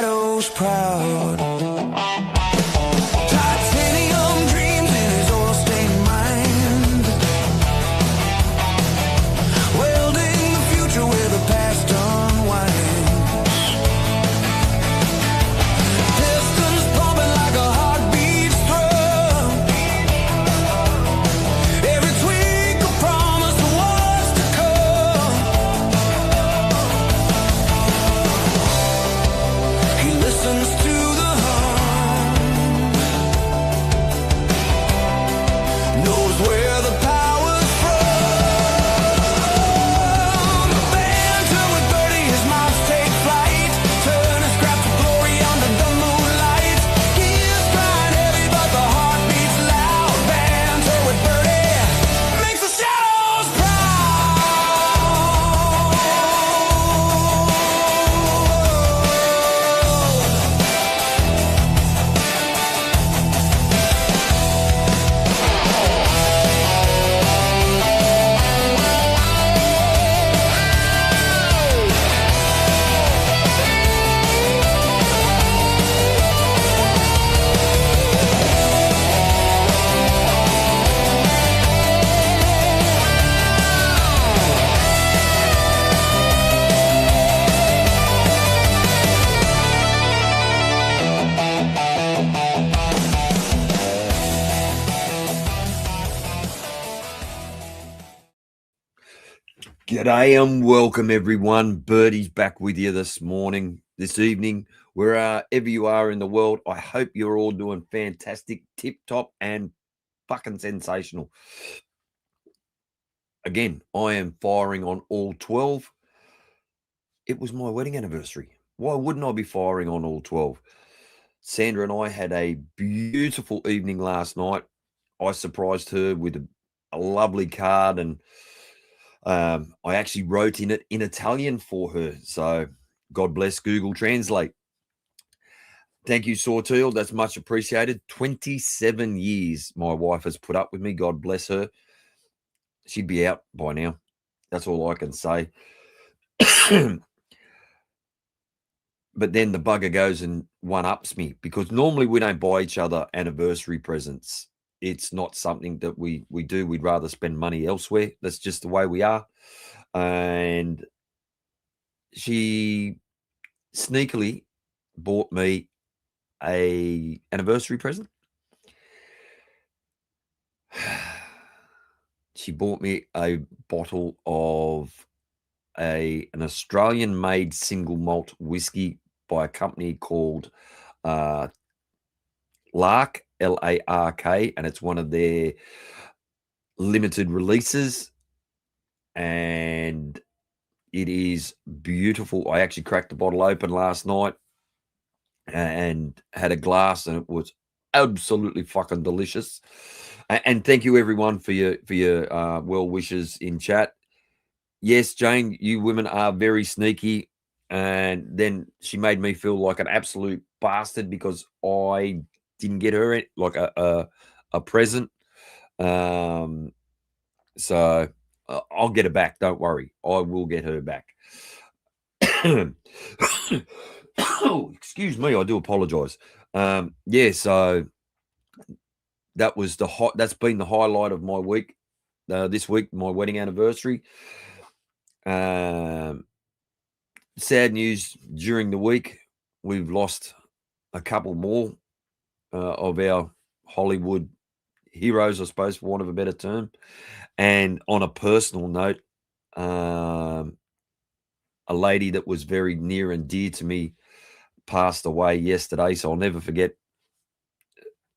shadows proud. Titanium dreams in his oil-stained mind, welding the future where the past unwinds. Pistons pumping like a heartbeat's throb. Every tweak a promise of what's to come. He listens to the hum, knows where the power's from. Banter with Birdy, his moms take flight, turn his scrap to glory under the moonlight. He is crying heavy, but the heart beats loud. Banter with Birdy makes the shadows proud. G'day and welcome everyone. Birdy's back with you this evening, wherever you are in the world. I hope you're all doing fantastic, tip-top and fucking sensational. Again, I am firing on all 12. It was my wedding anniversary. Why wouldn't I be firing on all 12? Sandra and I had a beautiful evening last night. I surprised her with a lovely card, and I actually wrote in it in Italian for her. So God bless Google Translate. Thank you, Sawteel. That's much appreciated. 27 years my wife has put up with me. God bless her. She'd be out by now. That's all I can say. But then the bugger goes and one-ups me, because normally we don't buy each other anniversary presents. It's not something that we do. We'd rather spend money elsewhere. That's just the way we are. And she sneakily bought me a anniversary present. She bought me a bottle of an Australian-made single malt whiskey by a company called Lark, L-A-R-K, and it's one of their limited releases, and it is beautiful. I actually cracked the bottle open last night and had a glass, and it was absolutely fucking delicious. And thank you everyone for your well wishes in chat. Yes, Jane, you women are very sneaky. And then she made me feel like an absolute bastard because I didn't get her like a present. So I'll get her back. Don't worry. I will get her back. Oh, excuse me. I do apologize. Yeah, so that's been the highlight of my week. This week, my wedding anniversary. Sad news during the week, we've lost a couple more of our Hollywood heroes, I suppose, for want of a better term. And on a personal note, a lady that was very near and dear to me passed away yesterday, so I'll never forget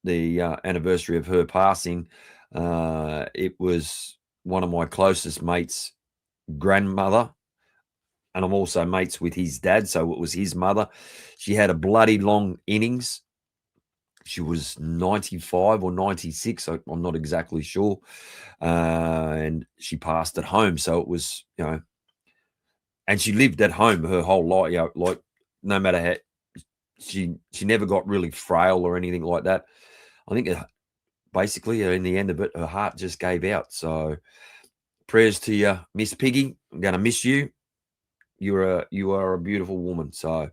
the anniversary of her passing. It was one of my closest mates' grandmother, and I'm also mates with his dad, so it was his mother. She had a bloody long innings. She was 95 or 96, I'm not exactly sure. And she passed at home, so it was, and she lived at home her whole life, like no matter how, she never got really frail or anything like that. I think basically in the end of it, her heart just gave out. So prayers to you, Miss Piggy. I'm going to miss you. you are a beautiful woman. So,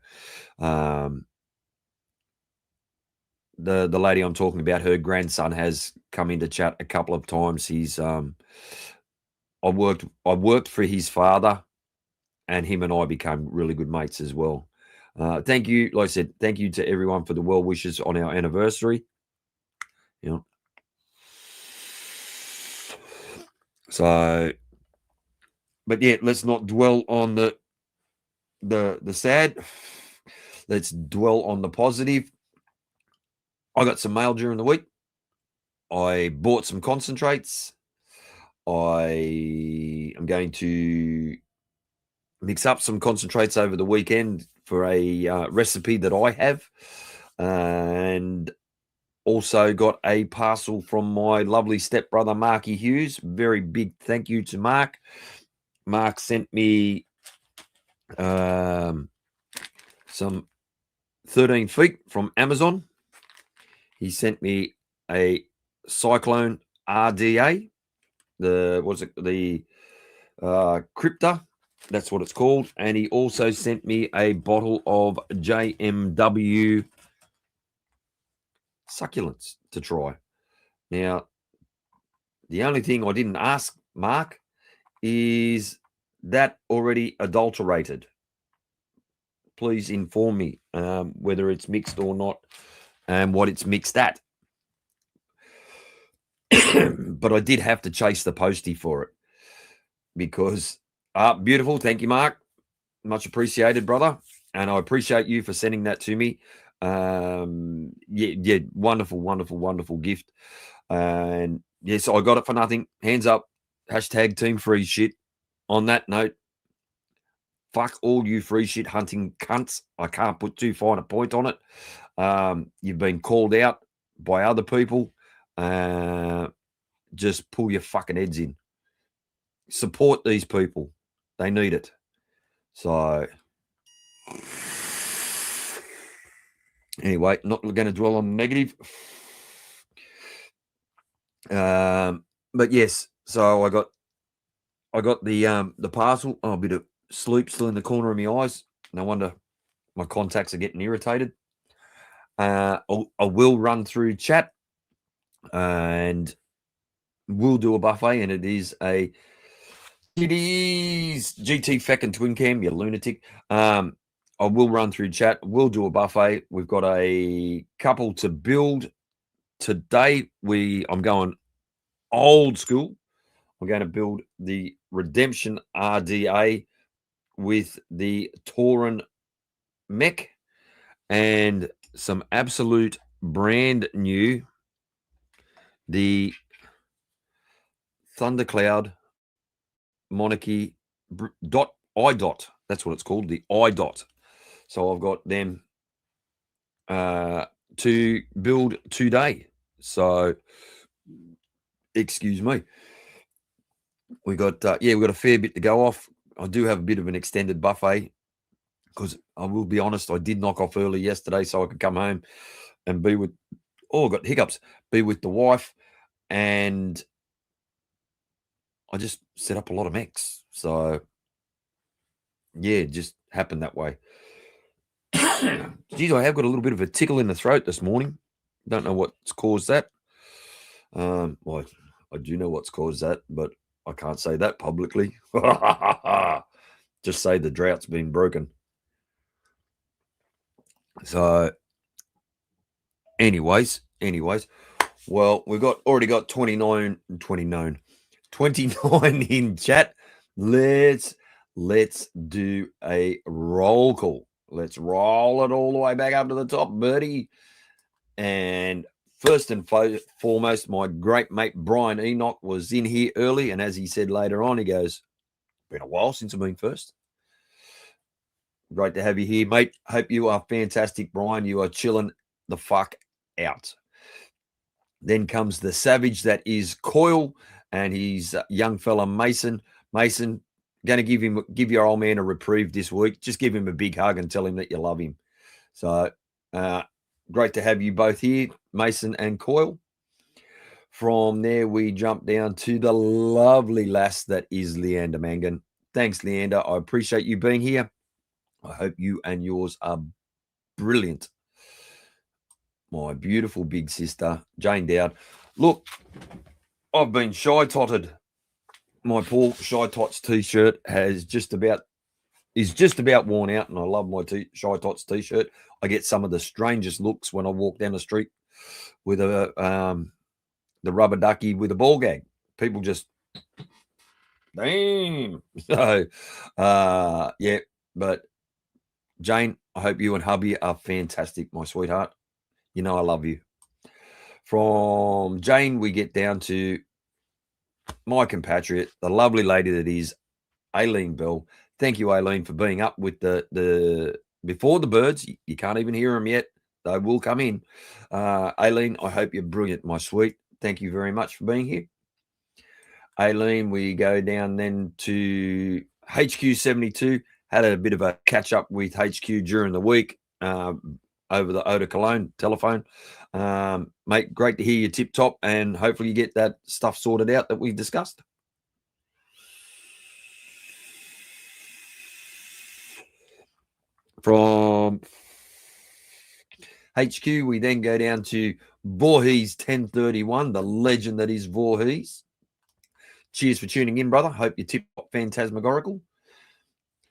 the lady I'm talking about, her grandson has come into chat a couple of times. He's I worked for his father, and him and I became really good mates as well. Thank you, like I said, thank you to everyone for the well wishes on our anniversary. You know, so, but yeah, let's not dwell on the sad. Let's dwell on the positive. I got some mail during the week. I bought some concentrates. I am going to mix up some concentrates over the weekend for a recipe that I have, and also got a parcel from my lovely stepbrother Marky Hughes. Very big thank you to Mark. Mark sent me some 13 feet from Amazon. He sent me a Cyclone RDA, the Crypta, that's what it's called. And he also sent me a bottle of JMW succulents to try. Now, the only thing I didn't ask Mark is that already adulterated. Please inform me whether it's mixed or not and what it's mixed at. But I did have to chase the postie for it because beautiful. Thank you, Mark. Much appreciated, brother. And I appreciate you for sending that to me. Yeah, wonderful, wonderful, wonderful gift. And yes, I got it for nothing. Hands up. Hashtag team free shit. On that note, fuck all you free shit hunting cunts. I can't put too fine a point on it. You've been called out by other people. Just pull your fucking heads in. Support these people. They need it. So, anyway, not going to dwell on negative. But yes, so I got the parcel. Oh, a bit of sleep still in the corner of my eyes. No wonder my contacts are getting irritated. I will run through chat and we'll do a buffet, and it is GT Feckin' Twin Cam, you lunatic. I will run through chat. We'll do a buffet. We've got a couple to build today. I'm going old school. I'm going to build the Redemption RDA with the Tauren mech and some absolute brand new, the Thundercloud Monarchy iDot. That's what it's called, the iDot. So I've got them to build today. So, excuse me. We got a fair bit to go off. I do have a bit of an extended buffet because I will be honest, I did knock off early yesterday so I could come home and be with. Oh, I got hiccups. Be with the wife, and I just set up a lot of mechs. So, yeah, it just happened that way. Geez, I have got a little bit of a tickle in the throat this morning. Don't know what's caused that. Well, I do know what's caused that, but I can't say that publicly. Just say the drought's been broken. So, anyways, well, we've already got 29 in chat. Let's do a roll call. Let's roll it all the way back up to the top, Birdy. And first and foremost, my great mate Brian Enoch was in here early, and as he said later on, he goes, "Been a while since I've been first." Great to have you here, mate. Hope you are fantastic, Brian. You are chilling the fuck out. Then comes the savage that is Coil, and he's young fella Mason. Mason, going to give your old man a reprieve this week. Just give him a big hug and tell him that you love him. So, great to have you both here, Mason and Coil. From there, we jump down to the lovely lass that is Leander Mangan. Thanks, Leander. I appreciate you being here. I hope you and yours are brilliant. My beautiful big sister, Jane Dowd. Look, I've been Shytotted. My poor Shytots t-shirt is just about worn out, and I love my Shytots t-shirt. I get some of the strangest looks when I walk down the street with the rubber ducky with a ball gag. People just, damn. So, yeah, but Jane, I hope you and hubby are fantastic, my sweetheart. You know I love you. From Jane, we get down to my compatriot, the lovely lady that is Aileen Bell. Thank you, Aileen, for being up with the before the birds. You can't even hear them yet. They will come in. Aileen, I hope you're brilliant, my sweet. Thank you very much for being here. Aileen, we go down then to HQ72. Had a bit of a catch up with HQ during the week over the Eau de Cologne telephone. Mate, great to hear you tip top, and hopefully you get that stuff sorted out that we discussed. From HQ, we then go down to Voorhees 1031, the legend that is Voorhees. Cheers for tuning in, brother. Hope you tip top phantasmagorical.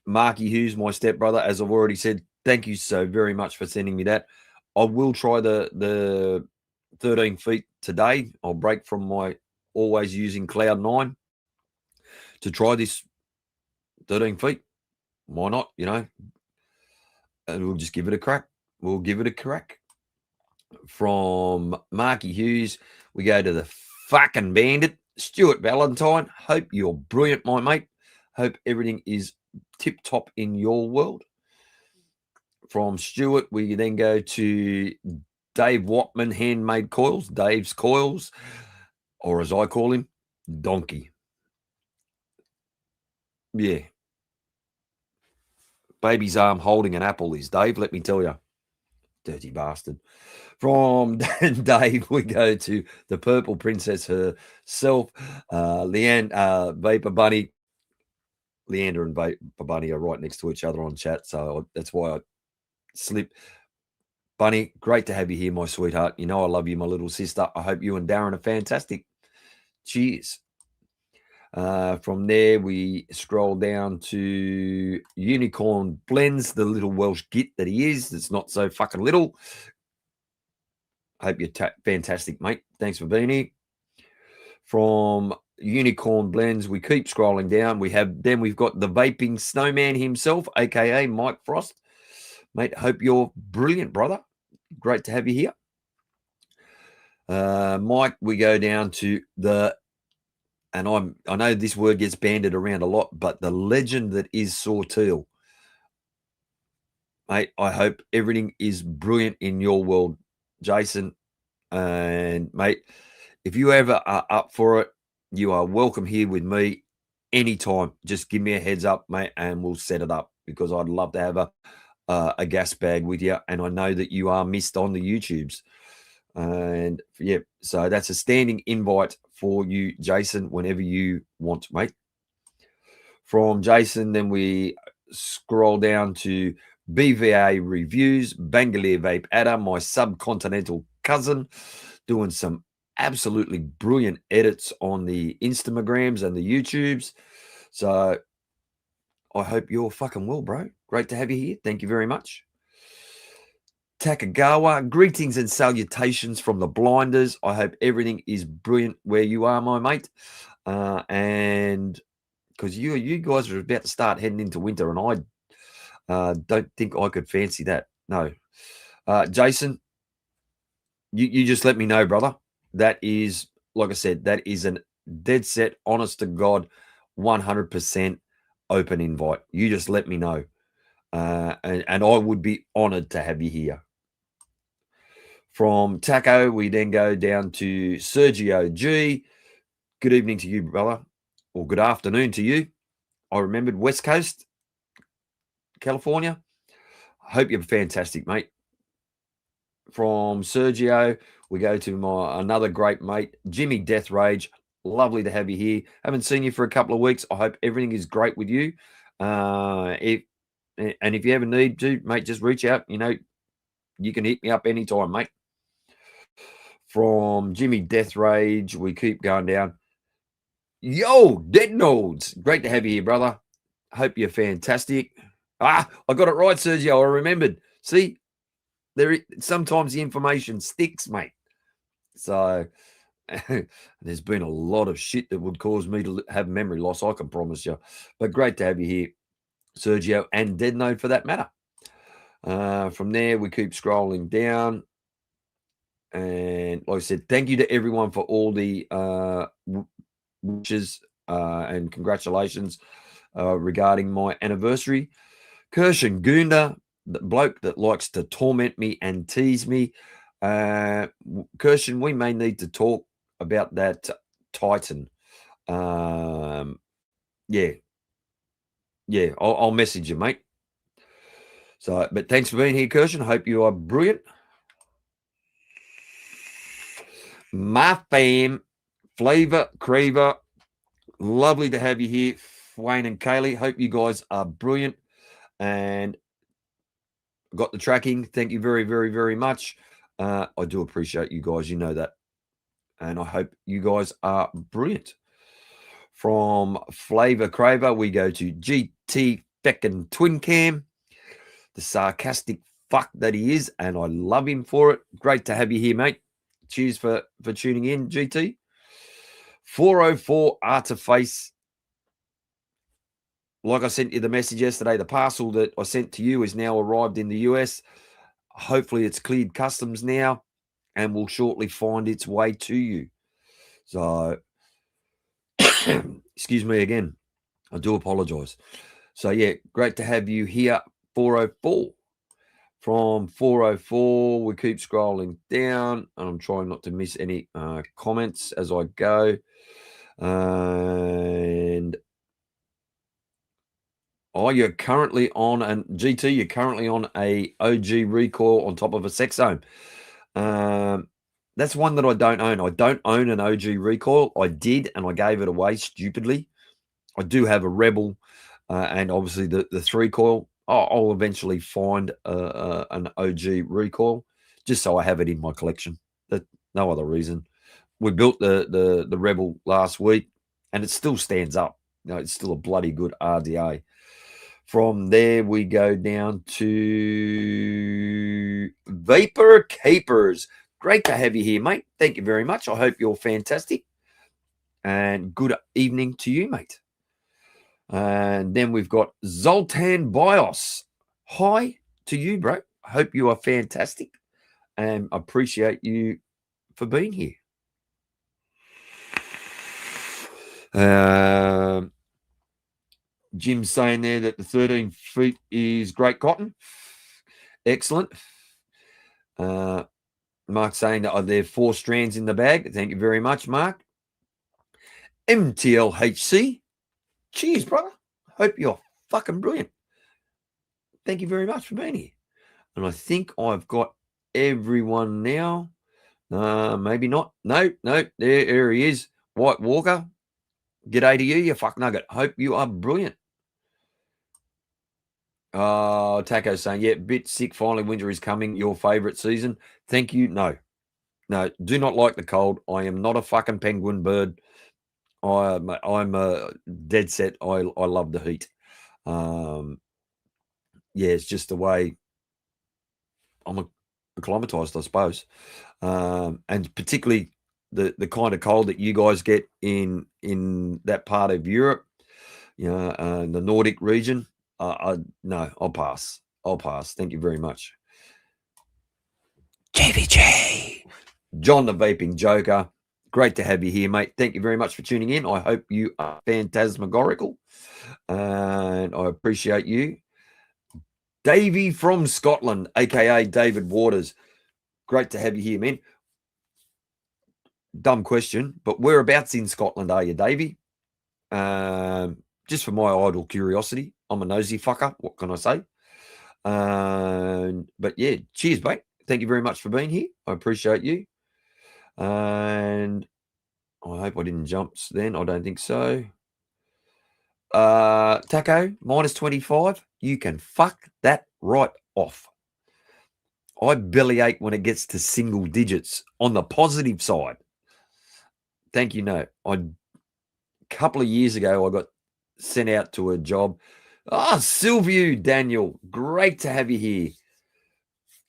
Marky Hughes, my stepbrother, as I've already said, thank you so very much for sending me that. I will try the 13 feet today. I'll break from my always using Cloud 9 to try this 13 feet. Why not, you know? And we'll just give it a crack. We'll give it a crack. From Marky Hughes, we go to the fucking bandit, Stuart Valentine. Hope you're brilliant, my mate. Hope everything is tip-top in your world. From Stuart, we then go to Dave Watman, Handmade Coils, Dave's Coils, or as I call him, Donkey. Yeah. Baby's arm holding an apple is Dave, let me tell you. Dirty bastard. From Dave, we go to the Purple Princess herself, Vapor Bunny. Leander and Vapor Bunny are right next to each other on chat, so that's why I slip. Bunny, great to have you here, my sweetheart. You know I love you, my little sister. I hope you and Darren are fantastic. Cheers. From there, we scroll down to Unicorn Blends, the little Welsh git that he is. It's not so fucking little. Hope you're fantastic, mate. Thanks for being here. From Unicorn Blends, we keep scrolling down. We've got the vaping snowman himself, aka Mike Frost. Mate, hope you're brilliant, brother. Great to have you here. Mike, we go down to I know this word gets banded around a lot, but the legend that is Sawteel. Mate, I hope everything is brilliant in your world, Jason. And mate, if you ever are up for it, you are welcome here with me anytime. Just give me a heads up, mate, and we'll set it up, because I'd love to have a gas bag with you. And I know that you are missed on the YouTubes. And yeah, so that's a standing invite for you, Jason, whenever you want, mate. From Jason, then we scroll down to BVA Reviews, Bangalore Vape Adder, my subcontinental cousin, doing some absolutely brilliant edits on the Instagrams and the YouTubes. So I hope you're fucking well, bro. Great to have you here. Thank you very much. Takagawa, greetings and salutations from the Blinders. I hope everything is brilliant where you are, my mate. And because you guys are about to start heading into winter, and I don't think I could fancy that. No. Jason, you just let me know, brother. That is, like I said, that is an dead set, honest to God, 100% open invite. You just let me know. And I would be honored to have you here. From Taco, we then go down to Sergio G. Good evening to you, brother, or good afternoon to you. I remembered West Coast, California. I hope you're fantastic, mate. From Sergio, we go to another great mate, Jimmy Death Rage. Lovely to have you here. Haven't seen you for a couple of weeks. I hope everything is great with you. If you ever need to, mate, just reach out. You know, you can hit me up anytime, mate. From Jimmy Death Rage, we keep going down. Yo, Dead Nodes. Great to have you here, brother. Hope you're fantastic. I got it right, Sergio. I remembered. See, sometimes the information sticks, mate. So there's been a lot of shit that would cause me to have memory loss, I can promise you. But great to have you here, Sergio, and Dead Node for that matter. From there, we keep scrolling down. And like I said, thank you to everyone for all the wishes and congratulations regarding my anniversary. Kirshen Gunda, the bloke that likes to torment me and tease me. Kirshen, we may need to talk about that Titan. Yeah, I'll message you, mate. So, but thanks for being here, Kirshen. Hope you are brilliant. My fam, Flavour Craver, lovely to have you here, Wayne and Kaylee. Hope you guys are brilliant and got the tracking. Thank you very, very, very much. I do appreciate you guys. You know that. And I hope you guys are brilliant. From Flavour Craver, we go to GT Feckin' Twin Cam, the sarcastic fuck that he is, and I love him for it. Great to have you here, mate. Cheers for tuning in, GT. 404 Artiface. Like I sent you the message yesterday, the parcel that I sent to you is now arrived in the US. Hopefully it's cleared customs now and will shortly find its way to you. So, excuse me again. I do apologize. So, yeah, great to have you here, 404. From 404, we keep scrolling down, and I'm trying not to miss any comments as I go. And you're currently on, and GT, you're currently on a OG recoil on top of a Sexome. That's one that I don't own. I don't own an OG recoil. I did, and I gave it away stupidly. I do have a Rebel, and obviously the 3-coil. I'll eventually find an OG recoil just so I have it in my collection. No other reason. We built the Rebel last week, and it still stands up. You know, it's still a bloody good RDA. From there, we go down to Vapor Capers. Great to have you here, mate. Thank you very much. I hope you're fantastic. And good evening to you, mate. And then we've got Zoltan Bios. Hi to you, bro. I hope you are fantastic and appreciate you for being here. Jim's saying there that the 13 feet is great cotton. Excellent. Mark's saying that there are 4 strands in the bag. Thank you very much, Mark. MTLHC. Cheers, brother. Hope you're fucking brilliant. Thank you very much for being here. And I think I've got everyone now. Maybe not. No. There he is. White Walker. G'day to you, you fuck nugget. Hope you are brilliant. Taco saying, yeah, bit sick. Finally, winter is coming. Your favorite season. Thank you. No, do not like the cold. I am not a fucking penguin bird. I'm a dead set. I love the heat. Yeah, it's just the way I'm acclimatized, I suppose. And particularly the kind of cold that you guys get in that part of Europe, you know, the Nordic region. No, I'll pass. Thank you very much. JVJ. John the Vaping Joker. Great to have you here, mate. Thank you very much for tuning in. I hope you are phantasmagorical. And I appreciate you. Davey from Scotland, a.k.a. David Waters. Great to have you here, man. Dumb question, but whereabouts in Scotland are you, Davey? Just for my idle curiosity. I'm a nosy fucker. What can I say? But yeah, cheers, mate. Thank you very much for being here. I appreciate you. And I hope I didn't jump then. I don't think so. Taco, minus 25. You can fuck that right off. I bellyache when it gets to single digits on the positive side. Thank you, no. A couple of years ago, I got sent out to a job. Silvio, Daniel, great to have you here.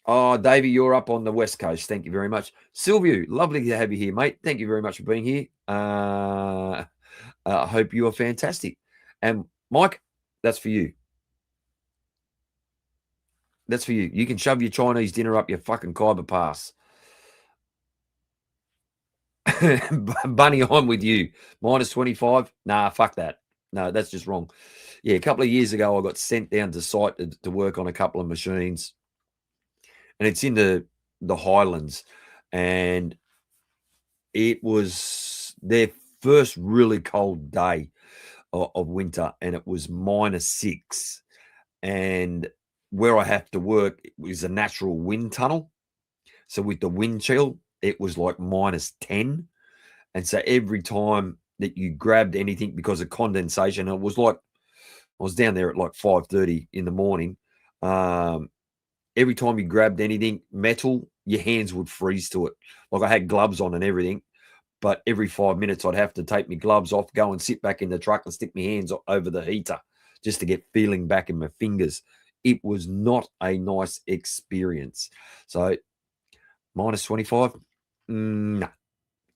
Oh, Davey, you're up on the West Coast. Thank you very much. Silvio, lovely to have you here, mate. Thank you very much for being here. I hope you are fantastic. And Mike, that's for you. That's for you. You can shove your Chinese dinner up your fucking Khyber Pass. Bunny, I'm with you. Minus 25. Nah, fuck that. No, that's just wrong. Yeah, a couple of years ago, I got sent down to site to work on a couple of machines. And it's in the Highlands. And it was their first really cold day of winter. And it was -6. And where I have to work is a natural wind tunnel. So with the wind chill, it was like -10. And so every time that you grabbed anything because of condensation, it was like I was down there at like 5:30 in the morning. Every time you grabbed anything metal, your hands would freeze to it. Like I had gloves on and everything, but every 5 minutes I'd have to take my gloves off, go and sit back in the truck and stick my hands over the heater just to get feeling back in my fingers. It was not a nice experience. So -25, no,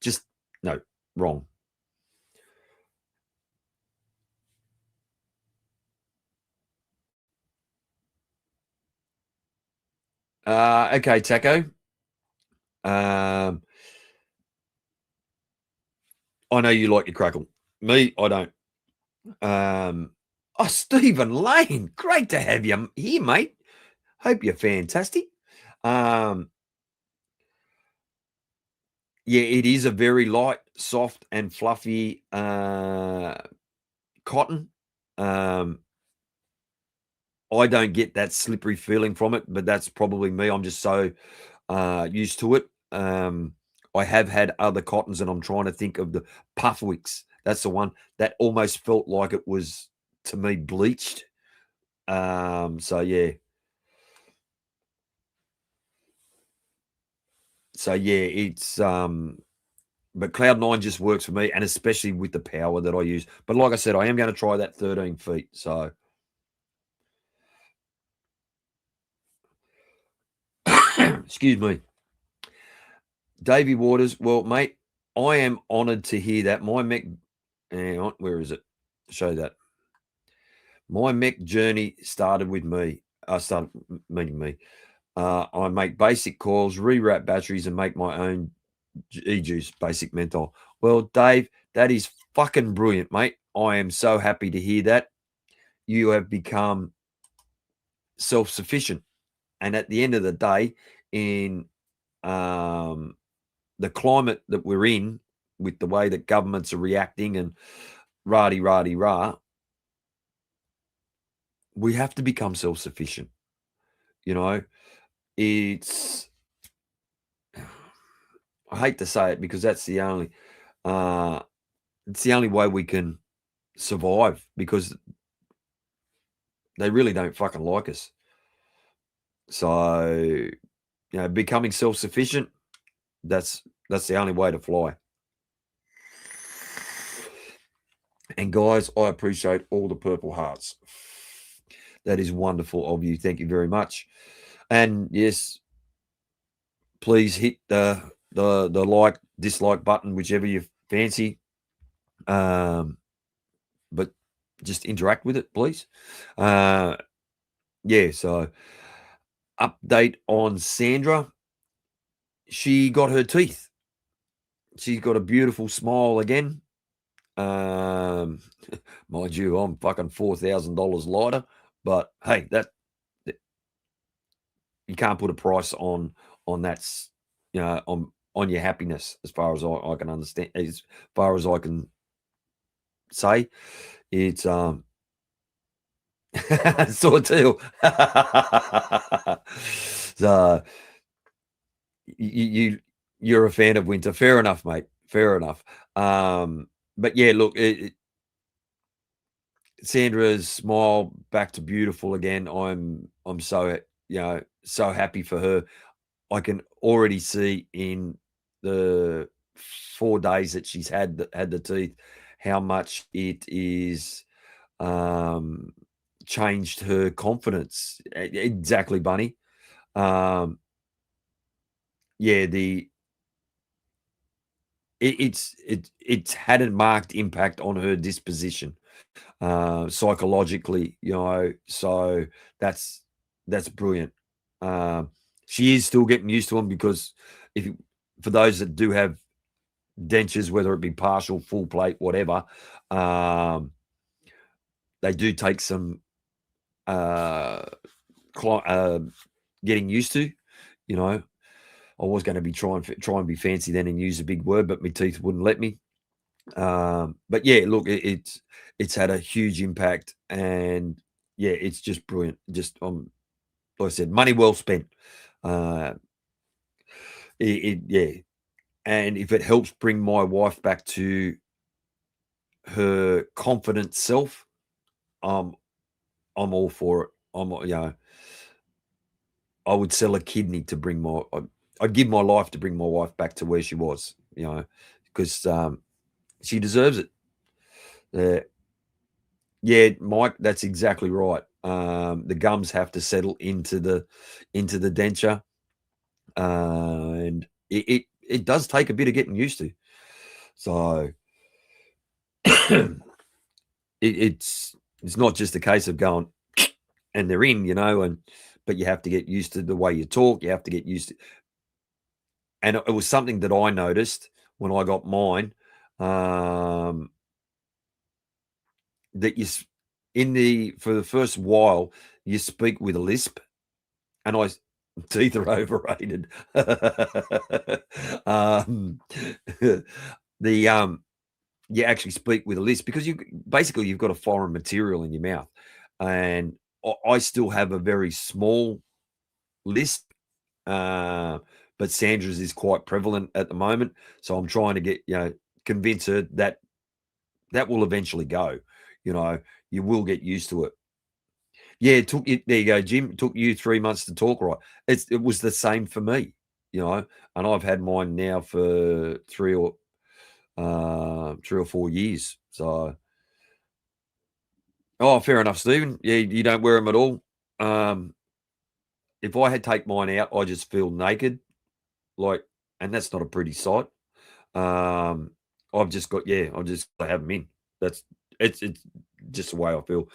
just no, wrong. Okay, Taco. I know you like your crackle. Me, I don't. Stephen Lane, great to have you here, mate. Hope you're fantastic. Yeah, it is a very light, soft, and fluffy cotton. I don't get that slippery feeling from it, but that's probably me. I'm just so used to it. I have had other cottons, and I'm trying to think of the Puffwicks. That's the one that almost felt like it was, to me, bleached. So yeah. So yeah, it's but Cloud9 just works for me, and especially with the power that I use. But like I said, I am going to try that 13 feet. So excuse me. Davey Waters, well, mate, I am honored to hear that. My mech, hang on, where is it? Show that. My mech journey started with me. Meaning me. I make basic coils, rewrap batteries, and make my own e-juice, basic menthol. Well, Dave, that is fucking brilliant, mate. I am so happy to hear that. You have become self-sufficient. And at the end of the day, in the climate that we're in, with the way that governments are reacting and rah, we have to become self-sufficient. You know, it's, I hate to say it because that's the only it's the only way we can survive, because they really don't fucking like us. So, you know, becoming self-sufficient, that's the only way to fly. And guys, I appreciate all the purple hearts. That is wonderful of you. Thank you very much. And yes, please hit the like, dislike button, whichever you fancy. But just interact with it, please. Yeah, so update on Sandra. She got her teeth. She's got a beautiful smile again. Mind you, I'm fucking $4,000 lighter, but hey, that you can't put a price on that, you know, on your happiness, as far as I can understand, as far as I can say. It's sort too. So you're a fan of winter. Fair enough, mate. Fair enough. But yeah, look, Sandra's smile back to beautiful again. I'm so so happy for her. I can already see in the 4 days that she's had the teeth how much it is changed her confidence. Exactly, Bunny. Yeah, it's had a marked impact on her disposition, psychologically, so that's brilliant. She is still getting used to them because for those that do have dentures, whether it be partial, full plate, whatever, they do take some getting used to. I was going to be try and be fancy then and use a big word, but my teeth wouldn't let me. But yeah, look, it's had a huge impact, and yeah, it's just brilliant. Just like I said, money well spent. Yeah, and if it helps bring my wife back to her confident self, I'm all for it. I would sell a kidney to bring I'd give my life to bring my wife back to where she was. Because she deserves it. Yeah, Mike, that's exactly right. The gums have to settle into the denture, and it does take a bit of getting used to. So it's not just a case of going and they're in, but you have to get used to the way you talk. You have to get used to, and it was something that I noticed when I got mine. That for the first while you speak with a lisp, and teeth are overrated. You actually speak with a lisp because you've got a foreign material in your mouth, and I still have a very small lisp, but Sandra's is quite prevalent at the moment. So I'm trying to get convince her that will eventually go. You will get used to it. Yeah, there you go, Jim. It took you 3 months to talk right. It was the same for me, and I've had mine now for 3 or 4 years. So, oh, fair enough, Stephen. Yeah, you don't wear them at all. If I had take mine out, I just feel naked, and that's not a pretty sight. I've just got I just have them in. It's just the way I feel.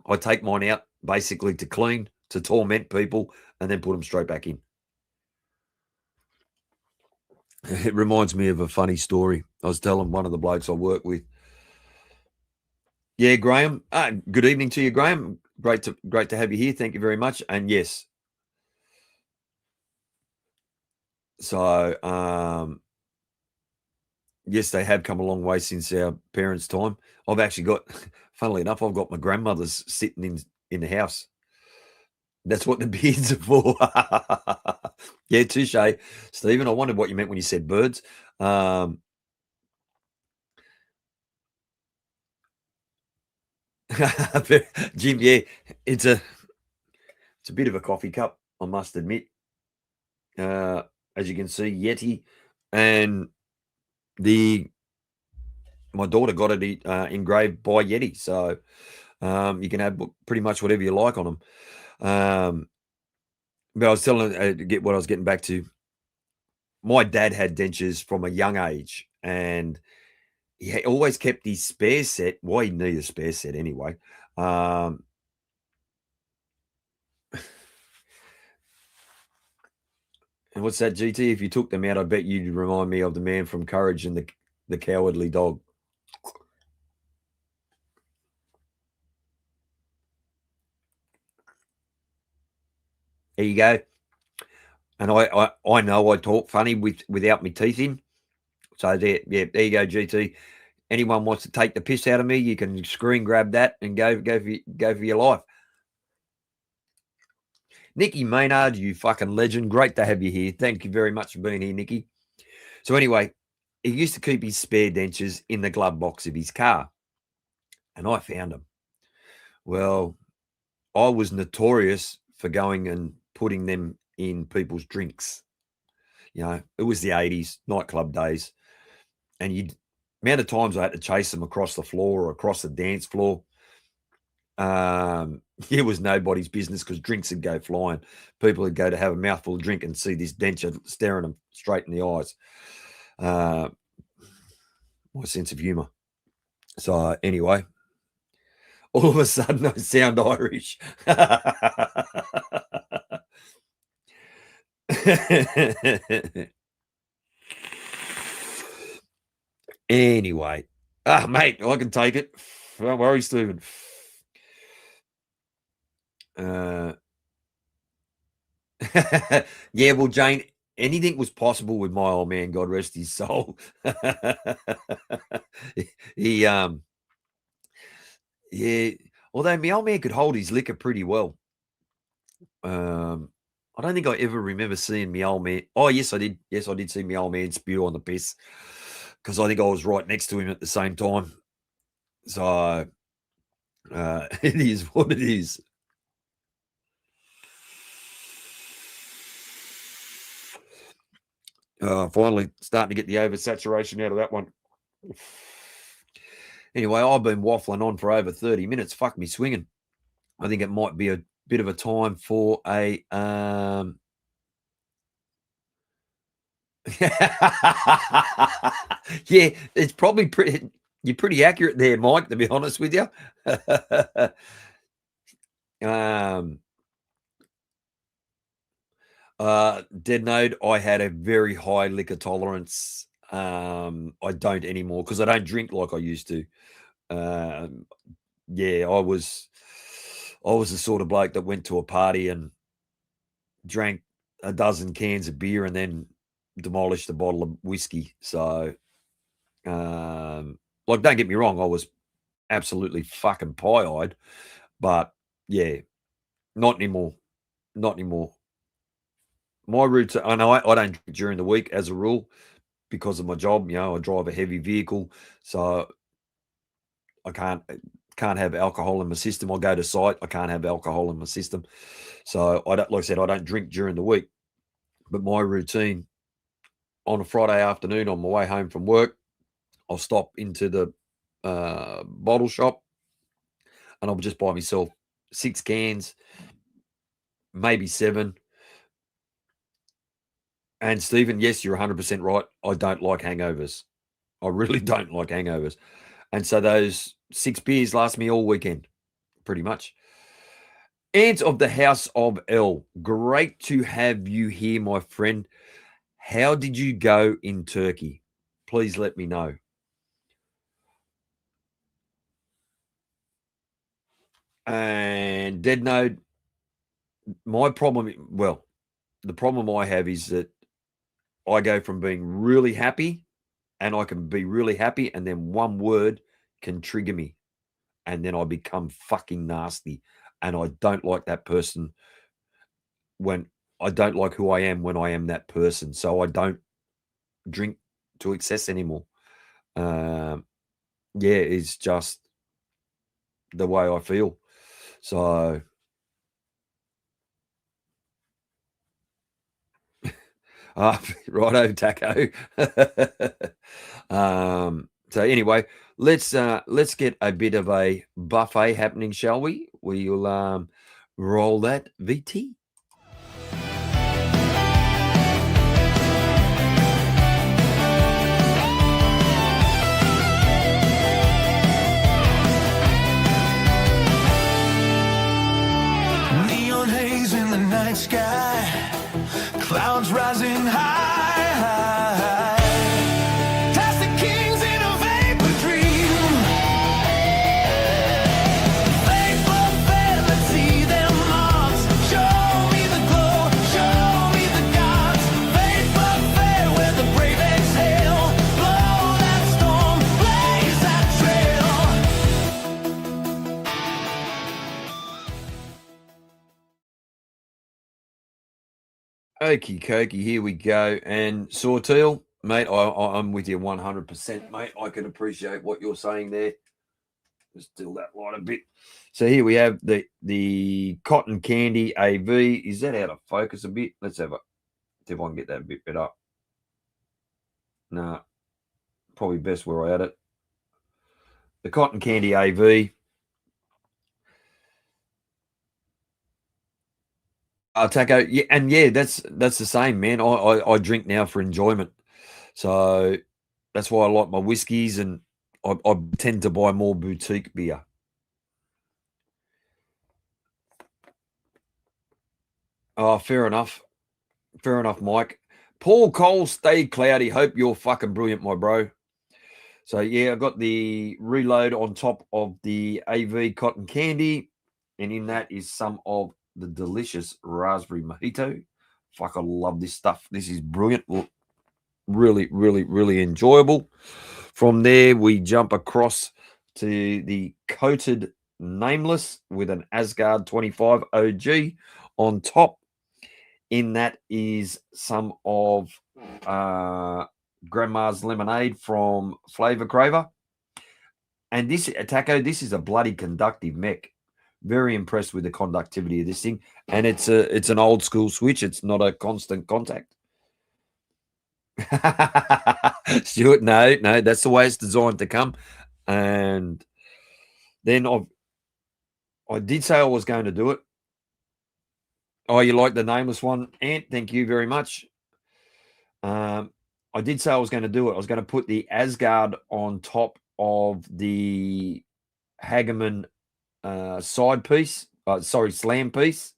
I take mine out basically to clean, to torment people, and then put them straight back in. It reminds me of a funny story. I was telling one of the blokes I work with. Yeah, Graham. Good evening to you, Graham. Great to have you here. Thank you very much. And yes, so yes, they have come a long way since our parents' time. I've actually got, funnily enough, I've got my grandmother's sitting in the house. That's what the beards are for. Yeah, touche, Stephen. I wondered what you meant when you said birds. Jim, yeah, it's a bit of a coffee cup, I must admit. As you can see, Yeti, and my daughter got it engraved by Yeti, so you can add pretty much whatever you like on them. But I was telling get what I was getting back to. My dad had dentures from a young age, and he always kept his spare set. Why he needed a spare set anyway. And what's that, GT? If you took them out, I bet you'd remind me of the man from Courage and the Cowardly Dog. There you go. And I know I talk funny without my teeth in. So there you go, GT. Anyone wants to take the piss out of me, you can screen grab that and go for your life. Nikki Maynard, you fucking legend. Great to have you here. Thank you very much for being here, Nikki. So anyway, he used to keep his spare dentures in the glove box of his car, and I found them. Well, I was notorious for going and putting them in people's drinks. You know, it was the 80s, nightclub days, and you amount of times I had to chase them across the floor or across the dance floor. It was nobody's business because drinks would go flying. People would go to have a mouthful of drink and see this denture staring them straight in the eyes. My sense of humour. So anyway, all of a sudden I sound Irish. Anyway, mate, I can take it. Don't worry, Stephen. Yeah, well, Jane, anything was possible with my old man, God rest his soul. he yeah, although my old man could hold his liquor pretty well. I don't think I ever remember seeing my old man. Oh, yes, I did. Yes, I did see my old man spew on the piss because I think I was right next to him at the same time. So it is what it is. Finally starting to get the oversaturation out of that one. Anyway, I've been waffling on for over 30 minutes. Fuck me swinging. I think it might be a bit of a time for a yeah, it's probably pretty. You're pretty accurate there, Mike, to be honest with you. Dead Node, I had a very high liquor tolerance. I don't anymore because I don't drink like I used to. Yeah, I was the sort of bloke that went to a party and drank a dozen cans of beer and then demolished a bottle of whiskey. So, like, don't get me wrong, I was absolutely fucking pie-eyed, but yeah, not anymore. Not anymore. My routine, I know I don't drink during the week as a rule because of my job. You know, I drive a heavy vehicle, so I can't have alcohol in my system. I go to site, I can't have alcohol in my system. So I don't, like I said, I don't drink during the week. But my routine on a Friday afternoon on my way home from work, I'll stop into the bottle shop and I'll just buy myself 6 cans, maybe 7. And Stephen, yes, you're 100% right. I don't like hangovers. I really don't like hangovers. And so those 6 beers last me all weekend, pretty much. Ant of the House of L, great to have you here, my friend. How did you go in Turkey? Please let me know. And Dead Node, my problem, well, the problem I have is that I go from being really happy and I can be really happy and then one word can trigger me and then I become fucking nasty and I don't like that person when I don't like who I am when I am that person. So I don't drink to excess anymore. Yeah, it's just the way I feel. So righto, Taco. So anyway, let's get a bit of a buffet happening, shall we? We'll roll that VT. Neon haze in the night sky, clouds rising high. Plastic kings in a vapor dream. Vapor fair, let's see them marks. Show me the glow, show me the gods. Vapor fair, where the brave exhale. Blow that storm, blaze that trail. Okie dokie, here we go. And Sawteel, Mate, I'm with you 100%, mate. I can appreciate what you're saying there. Just still that light a bit. So here we have the cotton candy AV. Is that out of focus a bit? Let's have a see if I can get that a bit better. Nah, probably best where I had it. The cotton candy AV. Taco, yeah, and yeah, that's the same, man. I drink now for enjoyment, so that's why I like my whiskies, and I tend to buy more boutique beer. Oh, fair enough. Fair enough, Mike. Paul Cole, stay cloudy. Hope you're fucking brilliant, my bro. So yeah, I got the reload on top of the AV cotton candy, and in that is some of the delicious raspberry mojito. Fuck, I love this stuff. This is brilliant. Really, really, really enjoyable. From there, we jump across to the coated nameless with an Asgard 25 OG on top. In that is some of Grandma's lemonade from Flavour Craver. And this Taco, this is a bloody conductive mech. Very impressed with the conductivity of this thing. And it's an old school switch. It's not a constant contact. Stuart, no, that's the way it's designed to come. And then I did say I was going to do it. Oh, you like the nameless one, Ant? Thank you very much. I did say I was going to do it. I was going to put the Asgard on top of the Hageman side piece. Slam piece.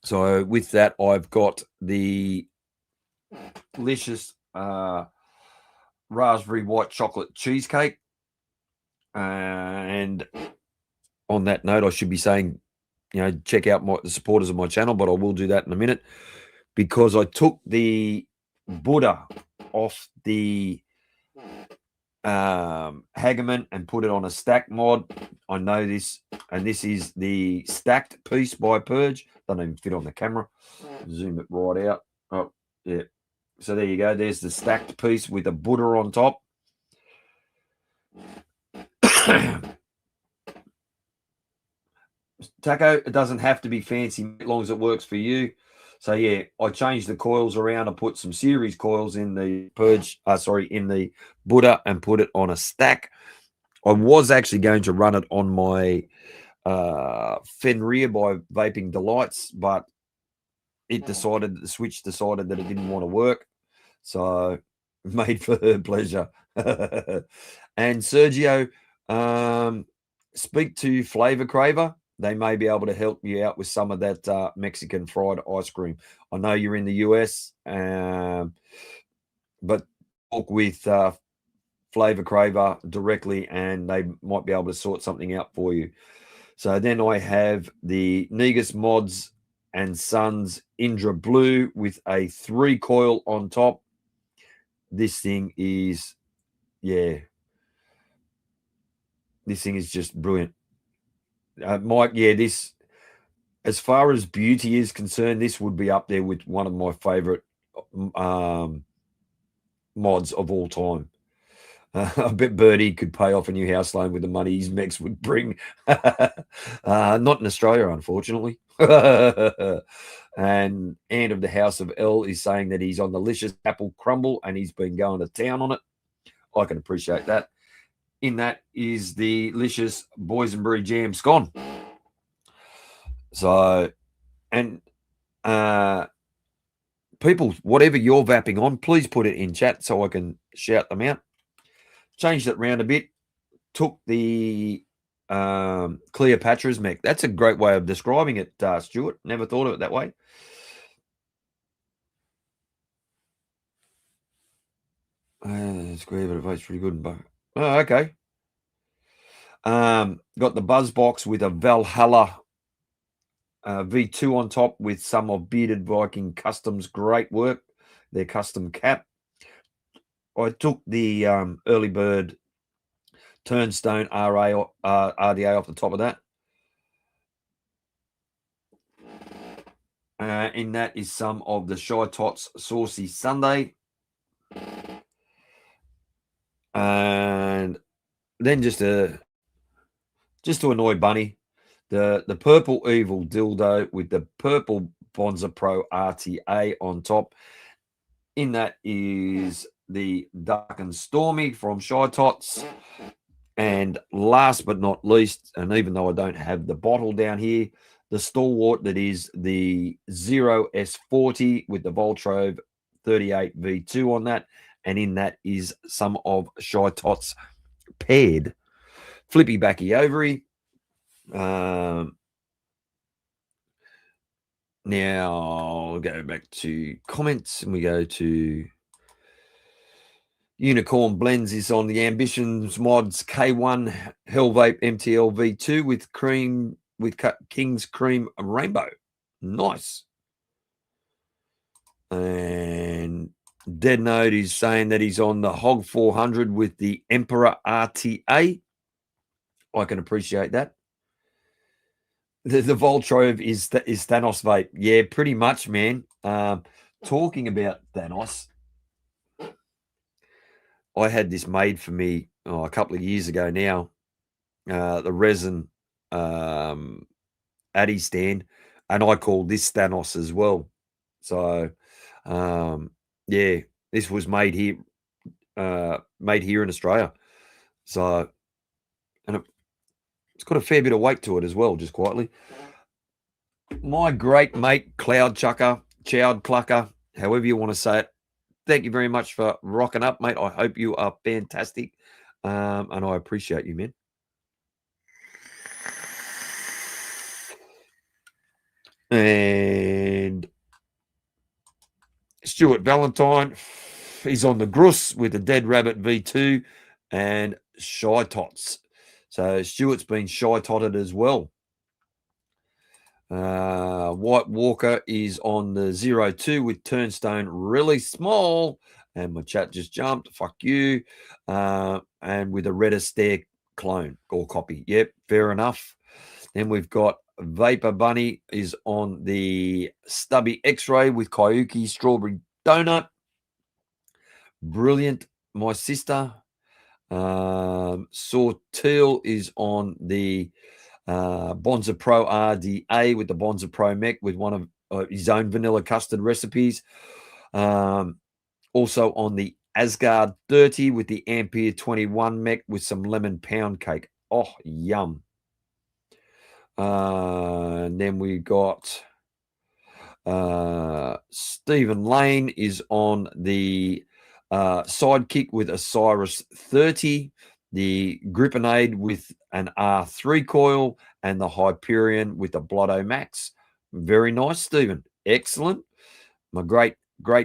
So with that, I've got the Lcious raspberry white chocolate cheesecake. And on that note, I should be saying, check out the supporters of my channel, but I will do that in a minute because I took the Buddha off the Hageman and put it on a stack mod. I know this, and this is the stacked piece by Purge. Doesn't even fit on the camera. Zoom it right out. Oh, yeah. So there you go. There's the stacked piece with a Buddha on top. Taco, it doesn't have to be fancy as long as it works for you. So yeah, I changed the coils around. I put some series coils in the Purge, in the Buddha, and put it on a stack. I was actually going to run it on my Fenrir by Vaping Delights, but the switch decided that it didn't want to work. So made for her pleasure. And Sergio, speak to Flavour Craver. They may be able to help you out with some of that Mexican fried ice cream. I know you're in the US, but talk with Flavour Craver directly, and they might be able to sort something out for you. So then I have the Negus Mods and Sons Indra Blue with a 3 coil on top. This thing is, this thing is just brilliant. Mike, this, as far as beauty is concerned, this would be up there with one of my favorite mods of all time. I bet Birdy could pay off a new house loan with the money his mechs would bring. Not in Australia, unfortunately. And Ant of the House of L is saying that he's on the Lcious Apple Crumble and he's been going to town on it. I can appreciate that. In that is the Lcious Boysenberry Jam Scone. So, and people, whatever you're vapping on, please put it in chat so I can shout them out. Changed it around a bit. Took the Cleopatra's mech. That's a great way of describing it, Stuart. Never thought of it that way. Square, but it votes pretty good. Oh, okay. Got the Buzz Box with a Valhalla V2 on top with some of Bearded Viking Customs. Great work. Their custom cap. I took the Early Bird Turnstone RDA off the top of that. In that is some of the Shytots Saucy Sunday. And then just to annoy Bunny, the purple evil dildo with the purple Bonza Pro RTA on top. In that is the Dark and Stormy from Shytots. And last but not least, and even though I don't have the bottle down here, the stalwart that is the 0S40 with the Voltrove 38 V2 on that. And in that is some of Shytots paired flippy backy ovary. Now I'll go back to comments and we go to Unicorn Blends is on the Ambitions Mods K1 Hellvape MTL V2 with King's Cream Rainbow. Nice. And Dead Note is saying that he's on the Hog 400 with the Emperor RTA. I can appreciate that. The Voltrove is Thanos vape. Yeah, pretty much, man. Talking about Thanos, I had this made for me a couple of years ago now. The resin Addy stand, and I call this Thanos as well. So, yeah, this was made here in Australia. So, and it's got a fair bit of weight to it as well, just quietly. My great mate, Cloud Chucker, Chowd Clucker, however you want to say it, thank you very much for rocking up, mate. I hope you are fantastic, and I appreciate you, man. And Stuart Valentine, he's on the Gruss with the Dead Rabbit V2 and Shytots. So Stuart's been Shytotted as well. White Walker is on the 02 with Turnstone really small. And my chat just jumped. Fuck you. And with a Red Astaire clone or copy. Yep, fair enough. Then we've got Vapor Bunny is on the Stubby X-Ray with Kaiuki Strawberry Donut. Brilliant. My sister. Sawteel is on the Bonza Pro RDA with the Bonza Pro mech with one of his own vanilla custard recipes. Also on the Asgard 30 with the Ampere 21 mech with some lemon pound cake. Oh, yum. And then we got Stephen Lane is on the Sidekick with Osiris 30, the Gripinade with an R3 coil, and the Hyperion with the Blotto Max. Very nice, Stephen. Excellent. My great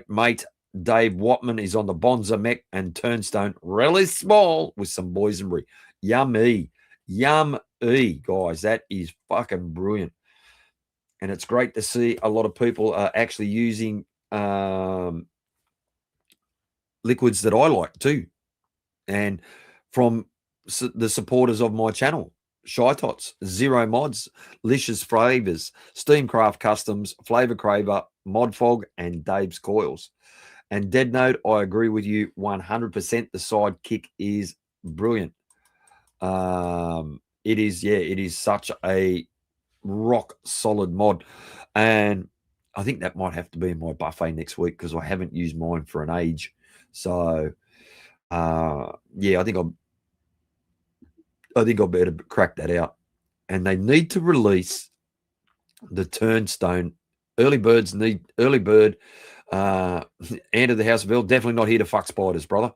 mate Dave Watman is on the Bonza mech and Turnstone really small with some boysenberry. Yummy. Guys. That is fucking brilliant. And it's great to see a lot of people are actually using liquids that I like too. And from the supporters of my channel, Shytots, Zero Mods, Lcious Flavours, SteamCraft Customs, Flavour Craver, ModFog, and Dave's Coils. And Dead Note, I agree with you 100%. The Sidekick is brilliant. It is such a rock solid mod. And I think that might have to be in my buffet next week because I haven't used mine for an age. So, yeah, I think I better crack that out. And they need to release the Turnstone. Early birds need early bird. Enter the House of L. Definitely not here to fuck spiders, brother.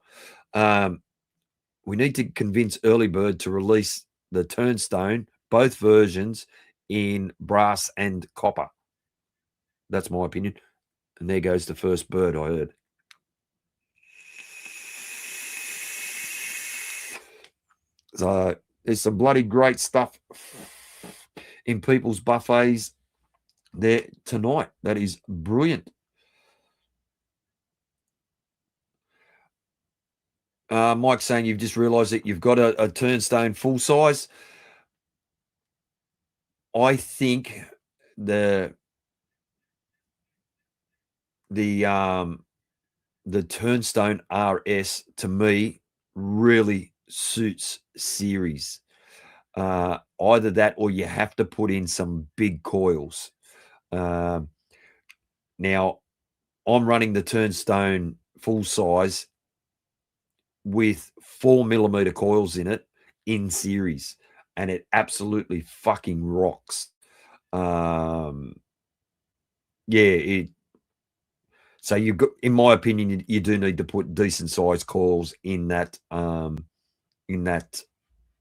We need to convince early bird to release the Turnstone, both versions, in brass and copper. That's my opinion. And there goes the first bird I heard. So there's some bloody great stuff in people's buffets there tonight. That is brilliant. Mike's saying you've just realised that you've got a Turnstone full size. I think the Turnstone RS to me really suits series. Either that or you have to put in some big coils. Now, I'm running the Turnstone full size with 4mm coils in it in series, and it absolutely fucking rocks. So you got, in my opinion, you do need to put decent sized coils in that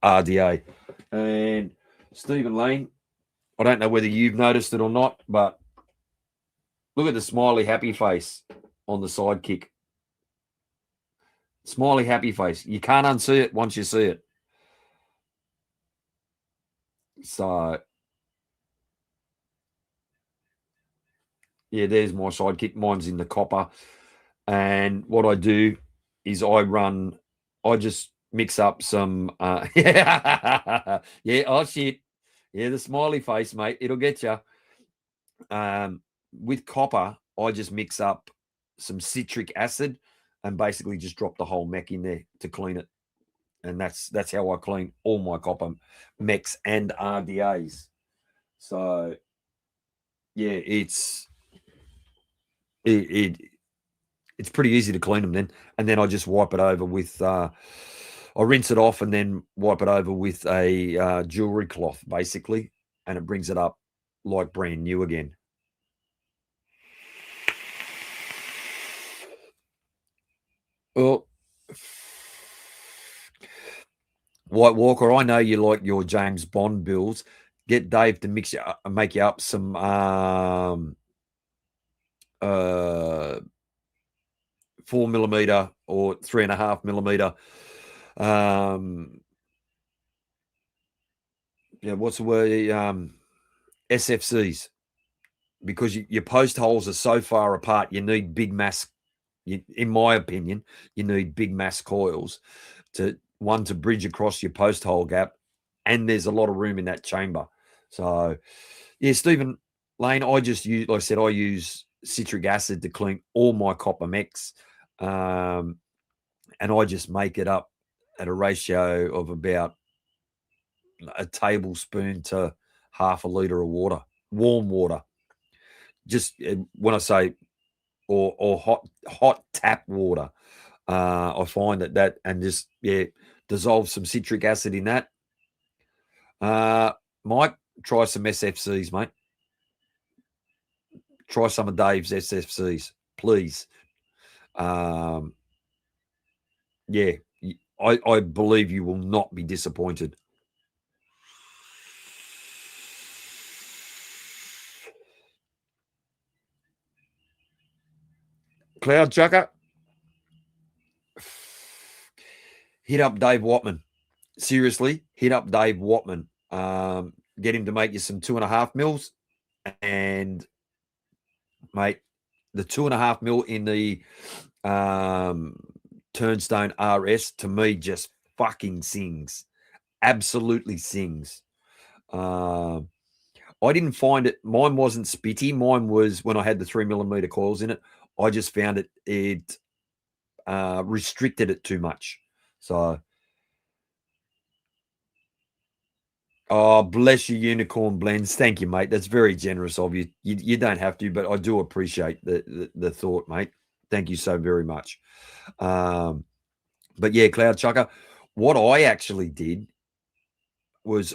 RDA. And Stephen Lane, I don't know whether you've noticed it or not, but look at the smiley happy face on the sidekick. Smiley happy face. You can't unsee it once you see it. So yeah, there's my sidekick. Mine's in the copper. And what I do is I just mix up some yeah, oh shit. Yeah, the smiley face, mate. It'll get you. With copper, I just mix up some citric acid and basically just drop the whole mech in there to clean it. And that's how I clean all my copper mechs and RDAs. So yeah, it's pretty easy to clean them then. And then I just wipe it over with I rinse it off and then wipe it over with a jewelry cloth, basically, and it brings it up like brand new again. Well, White Walker, I know you like your James Bond builds. Get Dave to make you up some 4mm or 3.5mm. Yeah, what's the word? SFCs, because your post holes are so far apart. You need big mass. In my opinion, you need big mass coils to bridge across your post hole gap, and there's a lot of room in that chamber. So, yeah, Stephen Lane, I just use, like I said, I use citric acid to clean all my copper mechs, and I just make it up at a ratio of about a tablespoon to half a liter of water, warm water. Just when I say or hot tap water, I find that and just dissolve some citric acid in that. Mike, try some SFCs, mate. Try some of Dave's SFCs, please. Yeah, I believe you will not be disappointed. Cloud Chucker, hit up Dave Watman. Seriously, hit up Dave Watman. Get him to make you some 2.5 mils, and mate, the 2.5 mil in the Turnstone RS to me just fucking sings, absolutely sings. I didn't find it. Mine wasn't spitty. Mine was when I had the 3mm coils in it. I just found it restricted it too much. So, oh, bless you, Unicorn Blends. Thank you, mate. That's very generous of you. You don't have to, but I do appreciate the thought, mate. Thank you so very much. But yeah, Cloud Chucker, what I actually did was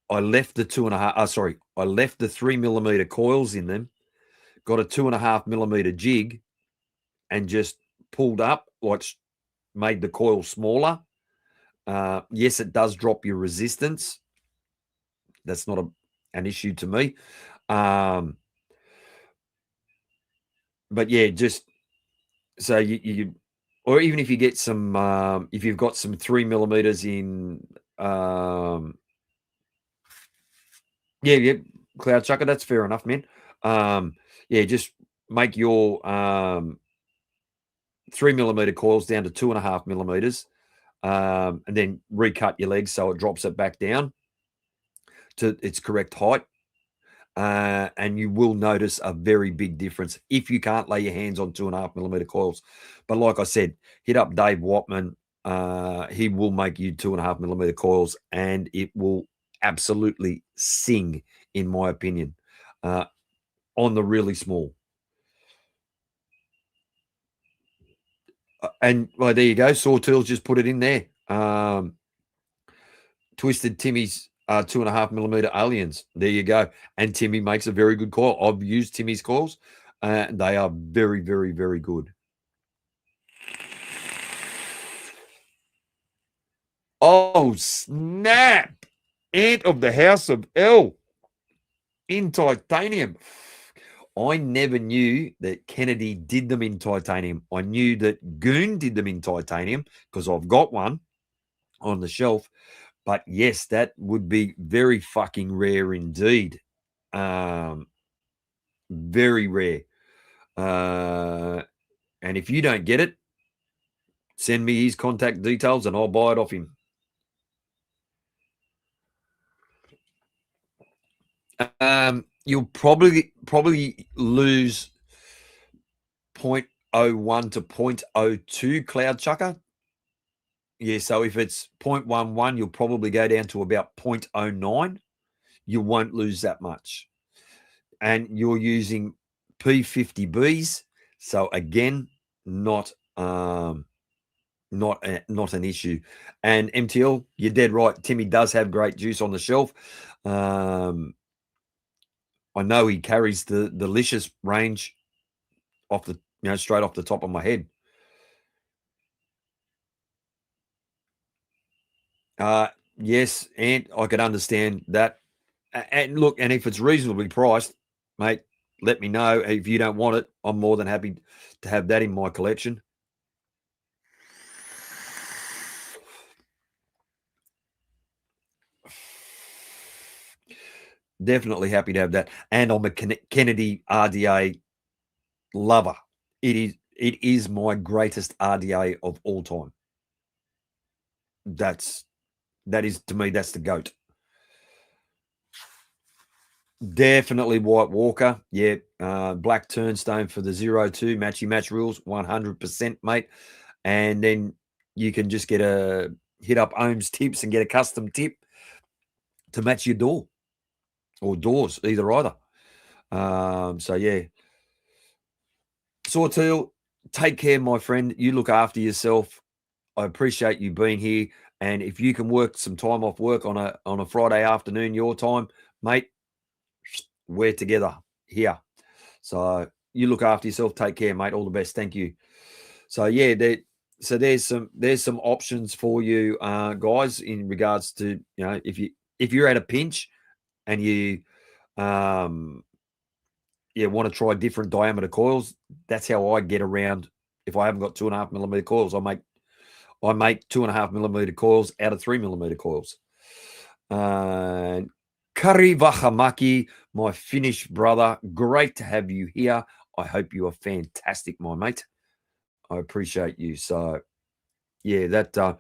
I left the 2.5. I left the 3mm coils in them, got a 2.5mm jig, and just pulled up, like made the coil smaller. Yes, it does drop your resistance. That's not an issue to me. But yeah, just so you or even if you get some, if you've got some 3mm in, yeah, Cloud Chucker, that's fair enough, man. Yeah, just make your 3mm coils down to 2.5mm, and then recut your legs so it drops it back down to its correct height. And you will notice a very big difference if you can't lay your hands on 2.5mm coils. But like I said, hit up Dave Watman. he will make you 2.5mm coils, and it will absolutely sing, in my opinion, on the really small. And well, there you go. Sawtools just put it in there. Twisted Timmy's 2.5mm aliens. There you go. And Timmy makes a very good coil. I've used Timmy's coils. They are very, very, very good. Oh, snap. Ant of the House of L in titanium. I never knew that Kennedy did them in titanium. I knew that Goon did them in titanium because I've got one on the shelf. But yes, that would be very fucking rare indeed. Very rare. And if you don't get it, send me his contact details and I'll buy it off him. You'll probably lose 0.01 to 0.02 cloud chucker. Yeah, so if it's 0.11, you'll probably go down to about 0.09. You won't lose that much. And you're using P50Bs, so again, not an issue. And MTL, you're dead right. Timmy does have great juice on the shelf. I know he carries the Lcious range off the straight off the top of my head. Yes, and I can understand that. And look, and if it's reasonably priced, mate, let me know. If you don't want it, I'm more than happy to have that in my collection. Definitely happy to have that. And I'm a Kennedy RDA lover. It is my greatest RDA of all time. That is, to me, that's the GOAT. Definitely White Walker. Yeah. Black Turnstone for the 0-2 matchy match rules. 100%, mate. And then you can just hit up Ohm's tips and get a custom tip to match your door or doors, either. So yeah. Sawtooth, take care, my friend. You look after yourself. I appreciate you being here. And if you can work some time off work on a Friday afternoon, your time, mate, we're together here. So you look after yourself. Take care, mate. All the best. Thank you. So yeah, there's some options for you, guys, in regards to if you're at a pinch and you want to try different diameter coils. That's how I get around. If I haven't got 2.5mm coils, I make 2.5mm coils out of 3mm coils. Kari Vahamaki, my Finnish brother, great to have you here. I hope you are fantastic, my mate. I appreciate you. So, yeah, that's a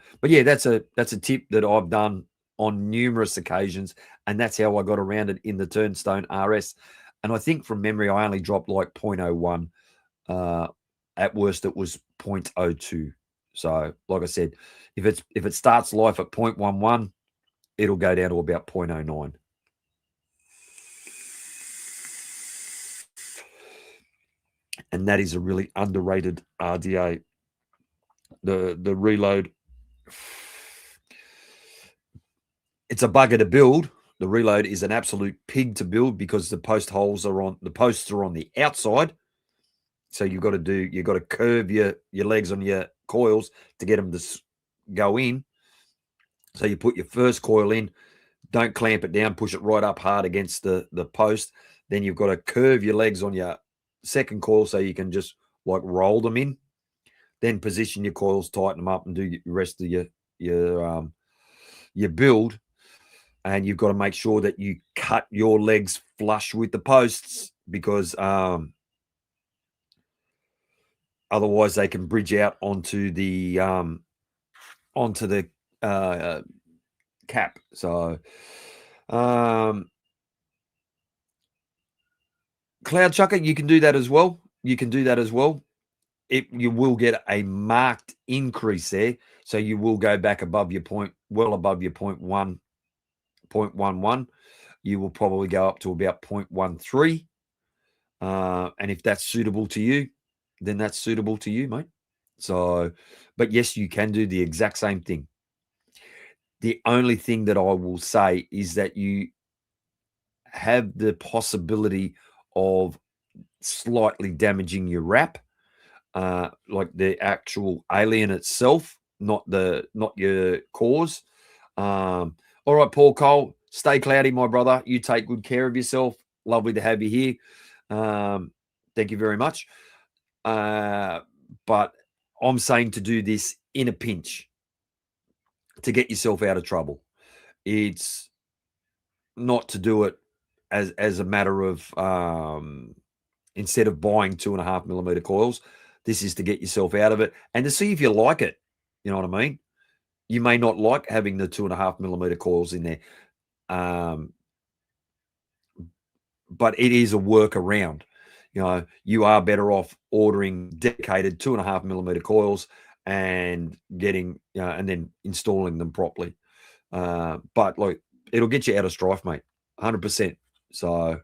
tip that I've done on numerous occasions, and that's how I got around it in the Turnstone RS. And I think from memory, I only dropped like 0.01. At worst, it was 0.02. So, like I said, if it starts life at 0.11, it'll go down to about 0.09. And that is a really underrated RDA. The reload, it's a bugger to build. The reload is an absolute pig to build because the posts are on the outside. So you've got to curve your legs on your coils to get them to go in. So you put your first coil in, don't clamp it down, push it right up hard against the post. Then you've got to curve your legs on your second coil so you can just like roll them in. Then position your coils, tighten them up, and do the rest of your build. And you've got to make sure that you cut your legs flush with the posts because otherwise they can bridge out onto the cap. So cloud chucker, you can do that as well. you will get a marked increase there. So you will go back above your point, well above your 0.11. You will probably go up to about 0.13. And if that's suitable to you, then that's suitable to you, mate. So, but yes, you can do the exact same thing. The only thing that I will say is that you have the possibility of slightly damaging your wrap, like the actual alien itself, not your cores. All right, Paul Cole, stay cloudy, my brother. You take good care of yourself. Lovely to have you here. Thank you very much. But I'm saying to do this in a pinch to get yourself out of trouble. It's not to do it as a matter of instead of buying 2.5mm coils. This is to get yourself out of it and to see if you like it. You know what I mean? You may not like having the 2.5mm coils in there, but it is a workaround. You know, you are better off ordering dedicated 2.5mm coils and getting, and then installing them properly. But like, it'll get you out of strife, mate, 100%. So,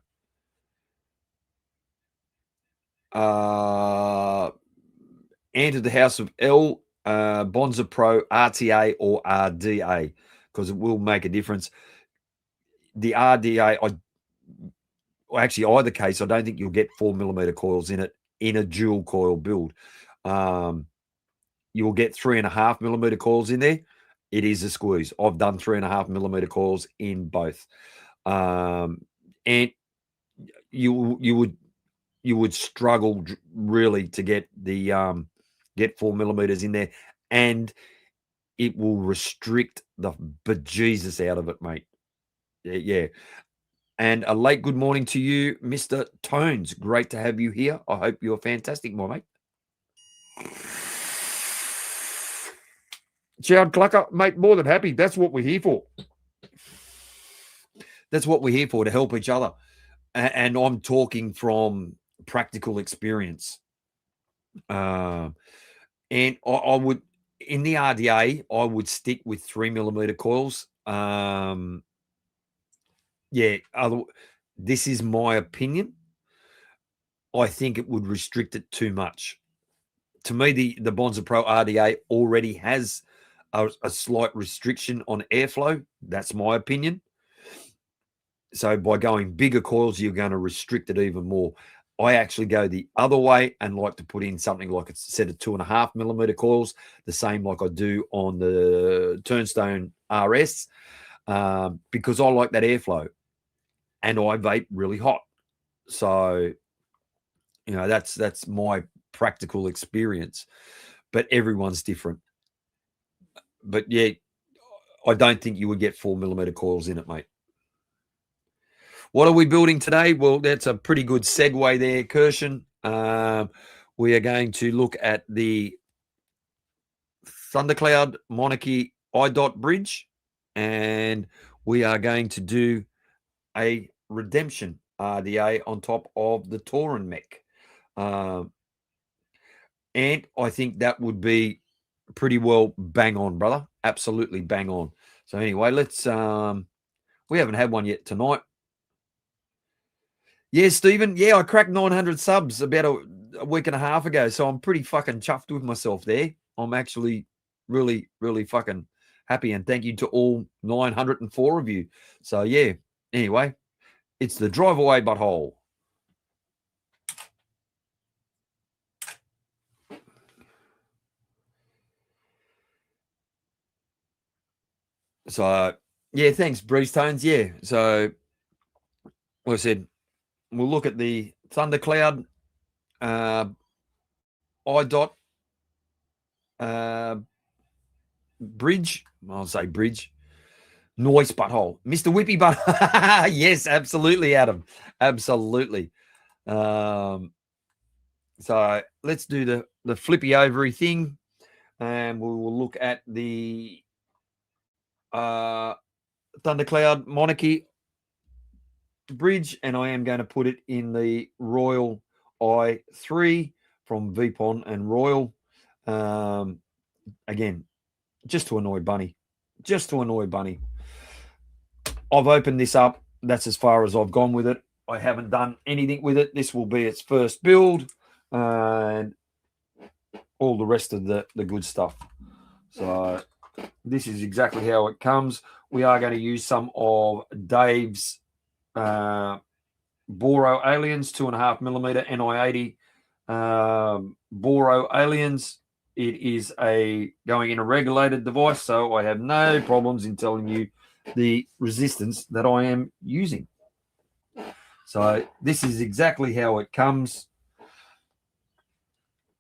enter the house of L, Bonza Pro, RTA or RDA, because it will make a difference. The RDA, actually, either case, I don't think you'll get 4mm coils in it in a dual coil build. You will get 3.5mm coils in there. It is a squeeze. I've done 3.5mm coils in both, and you would struggle really to get the get 4mm in there, and it will restrict the bejesus out of it, mate. Yeah. And a late good morning to you, Mr. Tones. Great to have you here. I hope you're fantastic, my mate. Chowd Clucker, mate, more than happy. That's what we're here for. That's what we're here for, to help each other. And I'm talking from practical experience. And I would, in the RDA, I would stick with 3mm coils. This is my opinion. I think it would restrict it too much. To me, the Bonza Pro RDA already has a slight restriction on airflow. That's my opinion. So by going bigger coils, you're going to restrict it even more. I actually go the other way and like to put in something like a set of 2.5mm coils, the same like I do on the Turnstone RS, because I like that airflow, and I vape really hot. So, that's my practical experience, but everyone's different. But yeah, I don't think you would get 4mm coils in it, mate. What are we building today? Well, that's a pretty good segue there, Kirshen. We are going to look at the Thundercloud Monarchy iDot bridge, and we are going to do a Redemption RDA on top of the Tauren mech. And I think that would be pretty well bang on, brother. Absolutely bang on. So anyway, let's we haven't had one yet tonight. Yeah, Stephen. Yeah, I cracked 900 subs about a week and a half ago. So I'm pretty fucking chuffed with myself there. I'm actually really, really fucking happy. And thank you to all 904 of you. So yeah, anyway, it's the drive away butthole. So yeah, thanks, Breeze Tones. Yeah. So like I said, we'll look at the Thundercloud iDot bridge. I'll say bridge. Noise butthole. Mr. Whippy butt. Yes, absolutely, Adam. Absolutely. So let's do the flippy ovary thing. And we will look at the Thundercloud Monarchy bridge. And I am going to put it in the Royal i3 from Vipon and Royal. Again, just to annoy Bunny. Just to annoy Bunny. I've opened this up. That's as far as I've gone with it. I haven't done anything with it. This will be its first build and all the rest of the good stuff. So this is exactly how it comes. We are going to use some of Dave's Boro Aliens 2.5mm NI80 Boro Aliens. It is going in a regulated device, so I have no problems in telling you the resistance that I am using. So this is exactly how it comes.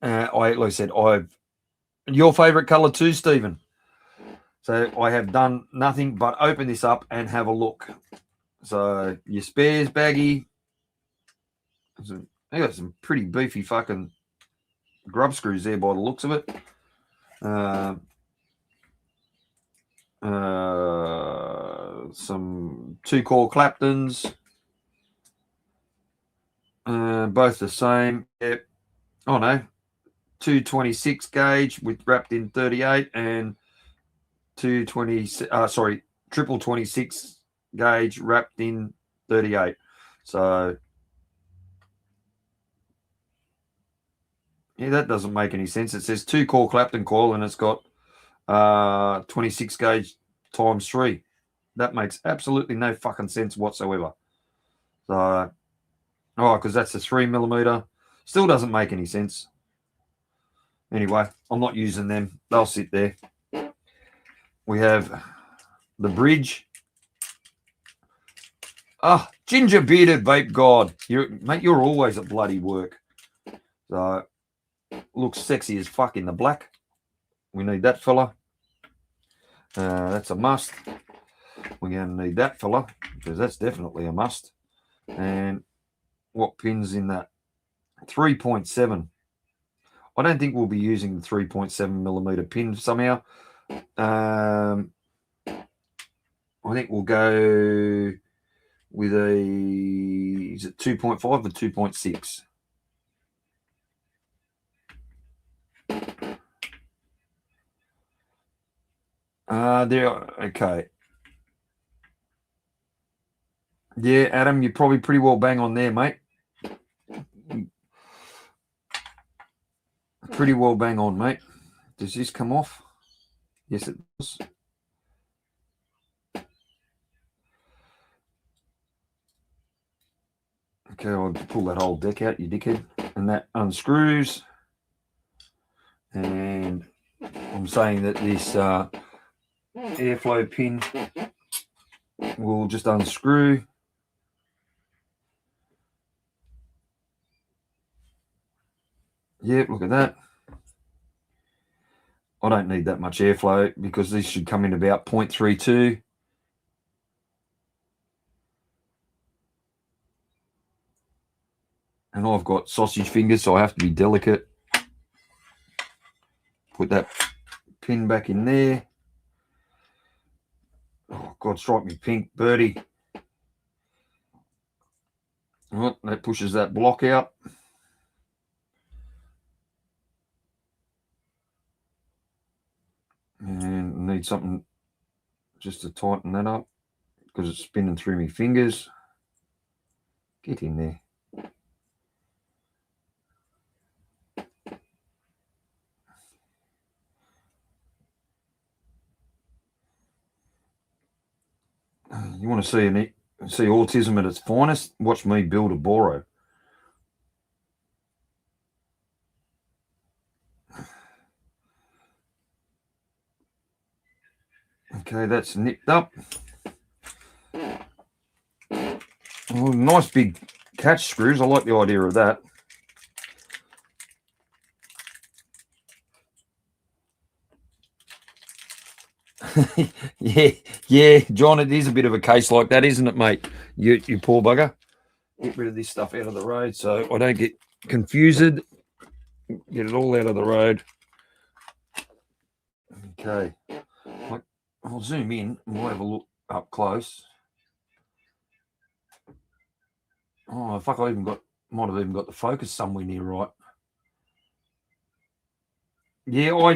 Like I said, I've your favorite color too, Stephen. So I have done nothing but open this up and have a look. So your spares baggie. They got some pretty beefy fucking grub screws there by the looks of it. Some 2-core Claptons. Both the same. Yep. Oh no. 226 gauge with wrapped in 38 and triple 26 gauge wrapped in 38. So yeah, that doesn't make any sense. It says 2-core Clapton coil and it's got 26 gauge times 3. That makes absolutely no fucking sense whatsoever. So, because that's a 3mm. Still doesn't make any sense. Anyway, I'm not using them. They'll sit there. We have the bridge. Ginger bearded vape god. You're always at bloody work. So, looks sexy as fuck in the black. We need that fella. That's a must. We're going to need that fella because that's definitely a must. And what pin's in that? 3.7. I don't think we'll be using the 3.7mm pin somehow. I think we'll go with is it 2.5 or 2.6? Okay. Yeah, Adam, you're probably pretty well bang on there, mate. Pretty well bang on, mate. Does this come off? Yes, it does. Okay, I'll pull that whole deck out, you dickhead. And that unscrews. And I'm saying that this airflow pin will just unscrew. Yep, look at that. I don't need that much airflow because this should come in about 0.32. And I've got sausage fingers, so I have to be delicate. Put that pin back in there. Oh, God, strike me pink, Birdy. Oh, that pushes that block out. And I need something just to tighten that up because it's spinning through my fingers. Get in there. You want to see autism at its finest? Watch me build a Boro. Okay, that's nipped up. Oh, nice big catch screws. I like the idea of that. yeah, John, it is a bit of a case like that, isn't it, mate? You poor bugger. Get rid of this stuff out of the road so I don't get confused. Get it all out of the road. Okay. I'll zoom in and we'll have a look up close. Oh, fuck, might have even got the focus somewhere near right. Yeah,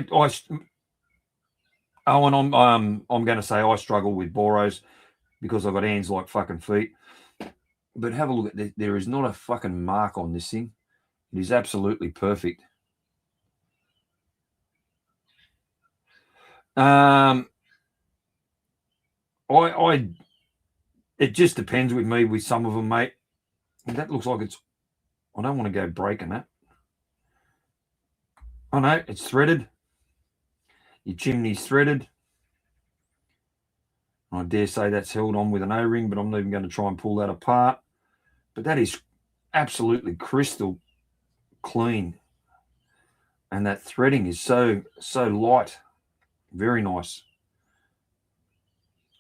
and I'm going to say I struggle with boros because I've got hands like fucking feet. But have a look at this. There is not a fucking mark on this thing. It is absolutely perfect. It just depends with me with some of them, mate. That looks like it's. I don't want to go breaking that. Oh no, it's threaded. Your chimney's threaded. I dare say that's held on with an O-ring, but I'm not even going to try and pull that apart. But that is absolutely crystal clean. And that threading is so light. Very nice.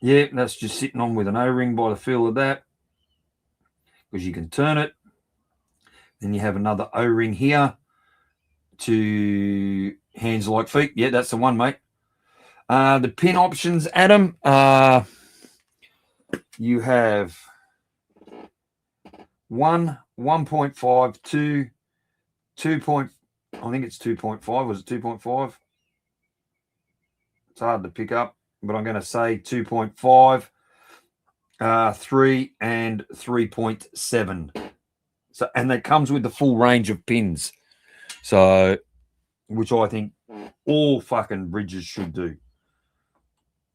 Yeah, that's just sitting on with an O-ring by the feel of that. Because you can turn it. Then you have another O-ring here to hands like feet. Yeah, that's the one, mate. The pin options, Adam. You have 1.5, 2, 2. I think it's 2.5. Was it 2.5? It's hard to pick up, but I'm going to say 2.5, 3, and 3.7. So, and that comes with the full range of pins. So, which I think all fucking bridges should do.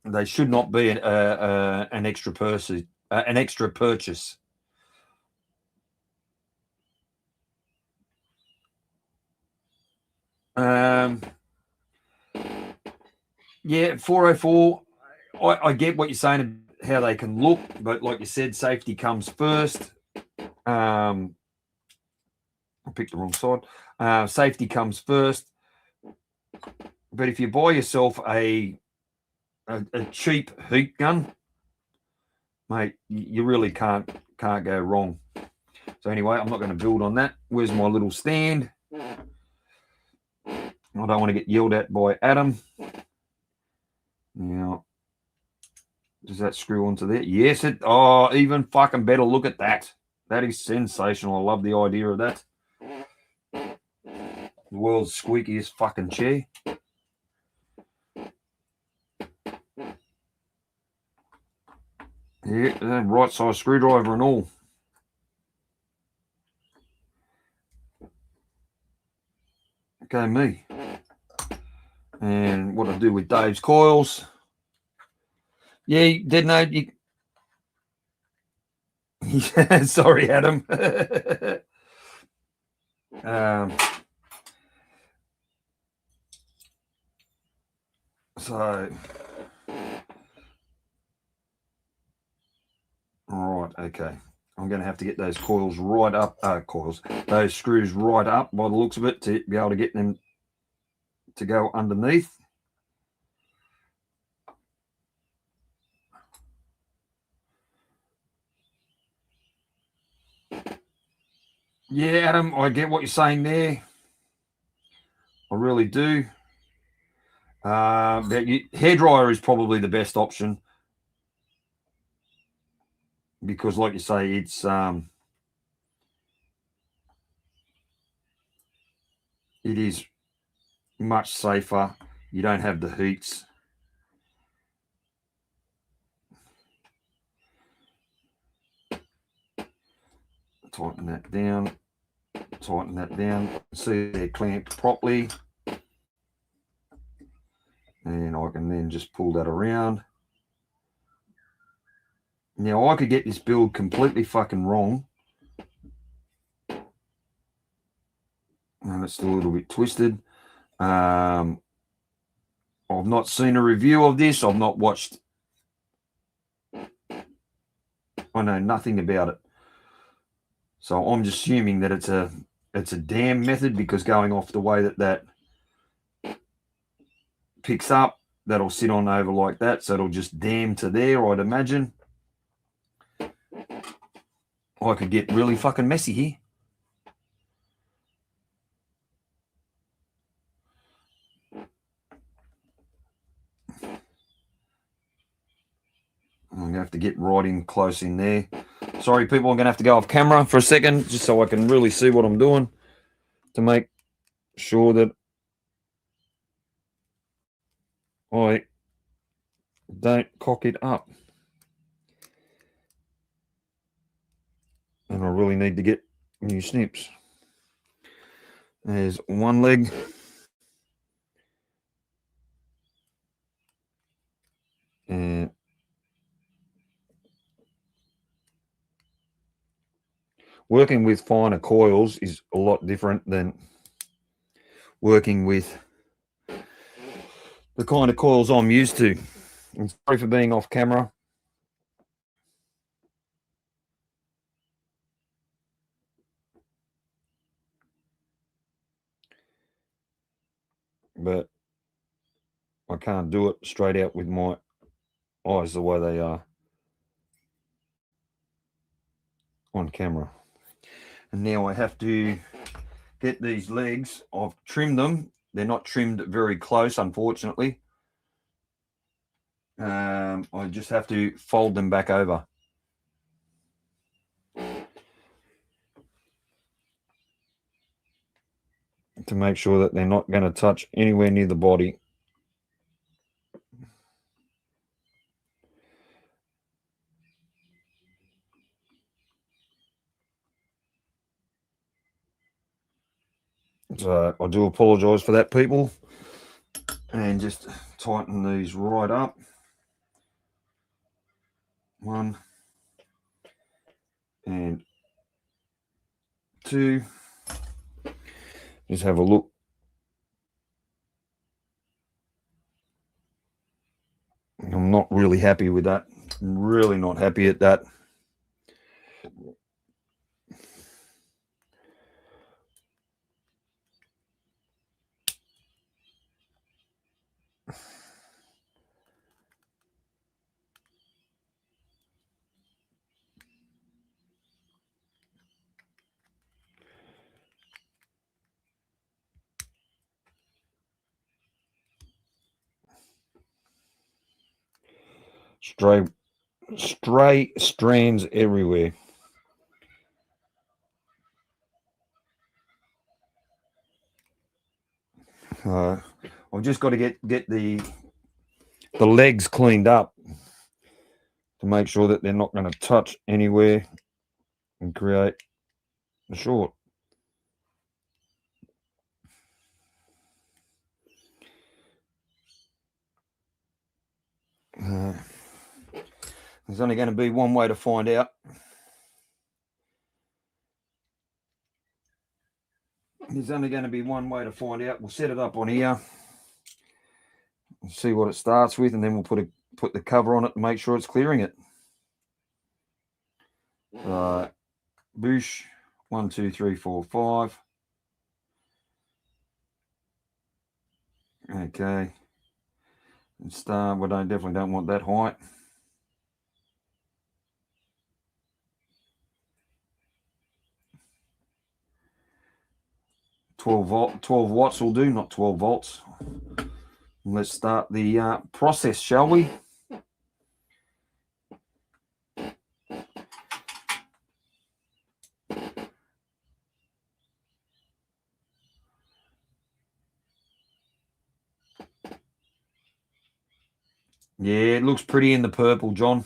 They should not be an extra purchase. Yeah, 404. I get what you're saying, how they can look, but like you said, safety comes first. I picked the wrong side. Safety comes first. But if you buy yourself a cheap heat gun, mate, you really can't go wrong. So anyway, I'm not going to build on that. Where's my little stand? I don't want to get yelled at by Adam. Now, does that screw onto there? Yes, it. Oh, even fucking better. Look at that. That is sensational. I love the idea of that. The world's squeakiest fucking chair. Yeah, right size screwdriver and all. Okay, me. And what I do with Dave's coils. Yeah, didn't know. Sorry, Adam. So, all right, okay. I'm going to have to get those coils right up. Those screws right up by the looks of it to be able to get them to go underneath. Yeah, Adam, I get what you're saying there. I really do. Hairdryer is probably the best option because, like you say, it's it is much safer. You don't have the heats. Tighten that down. Tighten that down. See they're clamped properly. And I can then just pull that around. Now, I could get this build completely fucking wrong. And it's still a little bit twisted. I've not seen a review of this. I've not watched. I know nothing about it. So I'm just assuming that it's a dam method because going off the way that picks up, that'll sit on over like that. So it'll just dam to there, I'd imagine. I could get really fucking messy here. I'm going to have to get right in close in there. Sorry, people, I'm going to have to go off camera for a second just so I can really see what I'm doing to make sure that I don't cock it up. And I really need to get new snips. There's one leg. And working with finer coils is a lot different than working with the kind of coils I'm used to. And sorry for being off camera. But I can't do it straight out with my eyes the way they are on camera. And now I have to get these legs. I've trimmed them. They're not trimmed very close, unfortunately. I just have to fold them back over. To make sure that they're not going to touch anywhere near the body. So I do apologise for that, people. And just tighten these right up. 1 and 2. Just have a look. I'm not really happy with that. I'm really not happy at that. Stray strands everywhere. I've just got to get the legs cleaned up to make sure that they're not going to touch anywhere and create a short. There's only going to be one way to find out. There's only going to be one way to find out. We'll set it up on here. We'll see what it starts with, and then we'll put the cover on it and make sure it's clearing it. Boosh, 1, 2, 3, 4, 5. Okay. And start. We definitely don't want that height. 12 watts will do, not 12 volts. Let's start the process, shall we? Yeah, it looks pretty in the purple, John.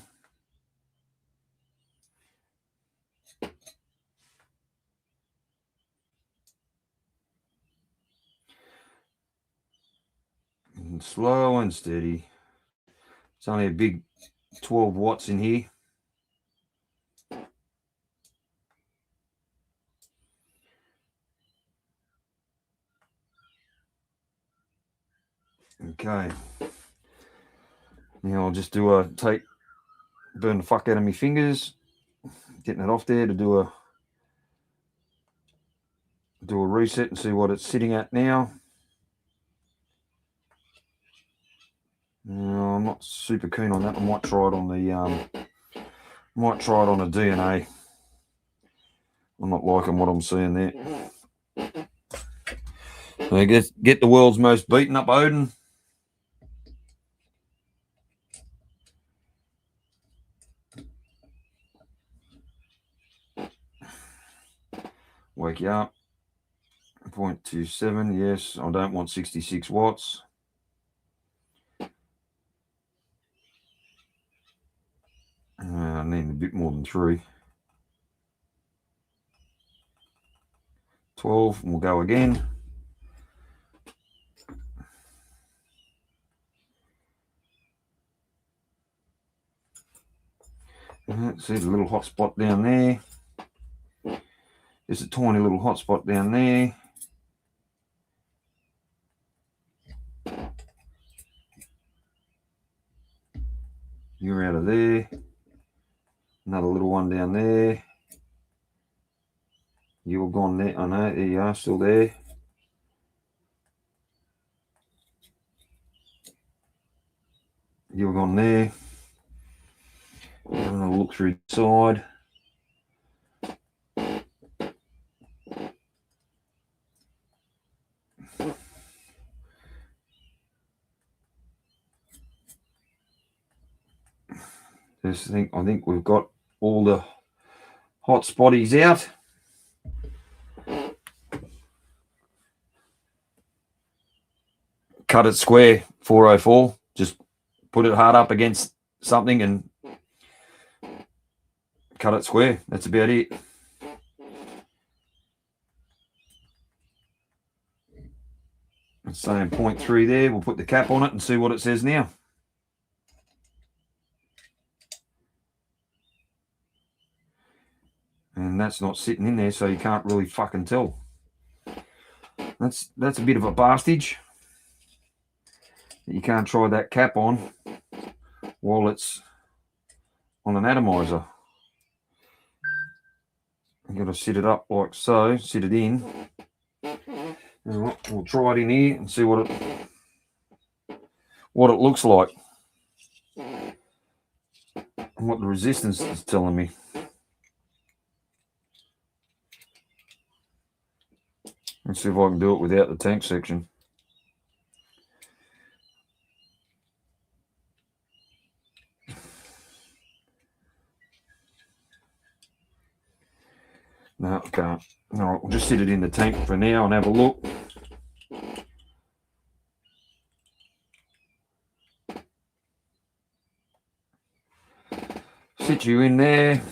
And slow and steady. It's only a big 12 watts in here. Okay. Now I'll just burn the fuck out of my fingers, getting it off there to do a reset and see what it's sitting at now. No, I'm not super keen on that. I might try it on a DNA. I'm not liking what I'm seeing there. I guess get the world's most beaten up Odin. Wake you up. 0.27. Yes, I don't want 66 watts. I need a bit more than 3. 12, and we'll go again. See the little hot spot down there. There's a tiny little hot spot down there. You're out of there. Another little one down there. You're gone there. I know, there you are, still there. You're gone there. I'm going to look through the side. I think we've got all the hot spotties out. Cut it square, 404. Just put it hard up against something and cut it square. That's about it. It's saying 0.3 there. We'll put the cap on it and see what it says now. And that's not sitting in there, so you can't really fucking tell. That's a bit of a bastage. You can't try that cap on while it's on an atomizer. You've got to sit it up like so, sit it in. And we'll try it in here and see what it looks like. And what the resistance is telling me. Let's see if I can do it without the tank section. No, I can't. All right, we'll just sit it in the tank for now and have a look. Sit you in there.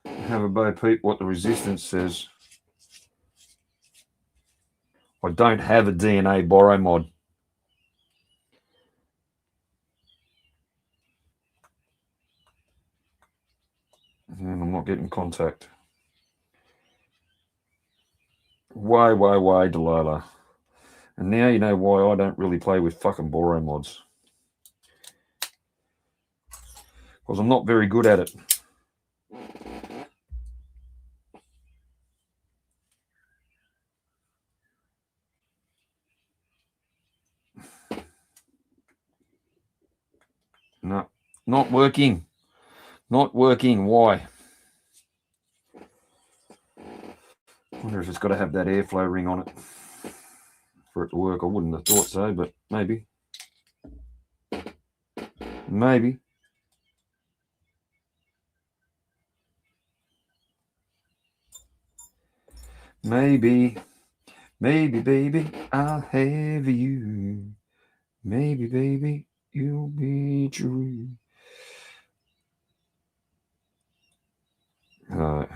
Have a bo peep what the resistance says. I don't have a DNA borrow mod. And I'm not getting contact. Way, Delilah. And now you know why I don't really play with fucking borrow mods. Because I'm not very good at it. No, not working. Not working. Why? I wonder if it's got to have that airflow ring on it for it to work. I wouldn't have thought so, but maybe. Maybe. Maybe, baby, I'll have you. Maybe, baby, you'll be true. All right.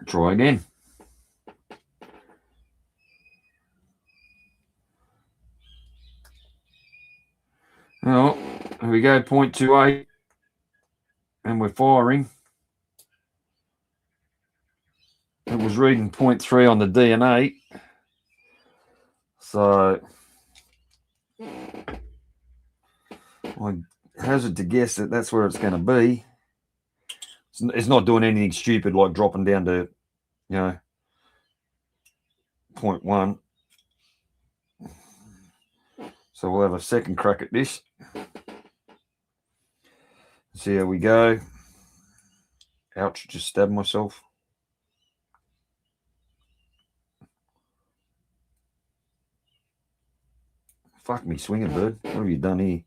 Try again. Oh, here we go, 0.28. And we're firing. It was reading 0.3 on the DNA. So I hazard to guess that that's where it's going to be. It's not doing anything stupid like dropping down to, 0.1. So we'll have a second crack at this. See how we go. Ouch, just stabbed myself. Fuck me swinging, bird. What have you done here?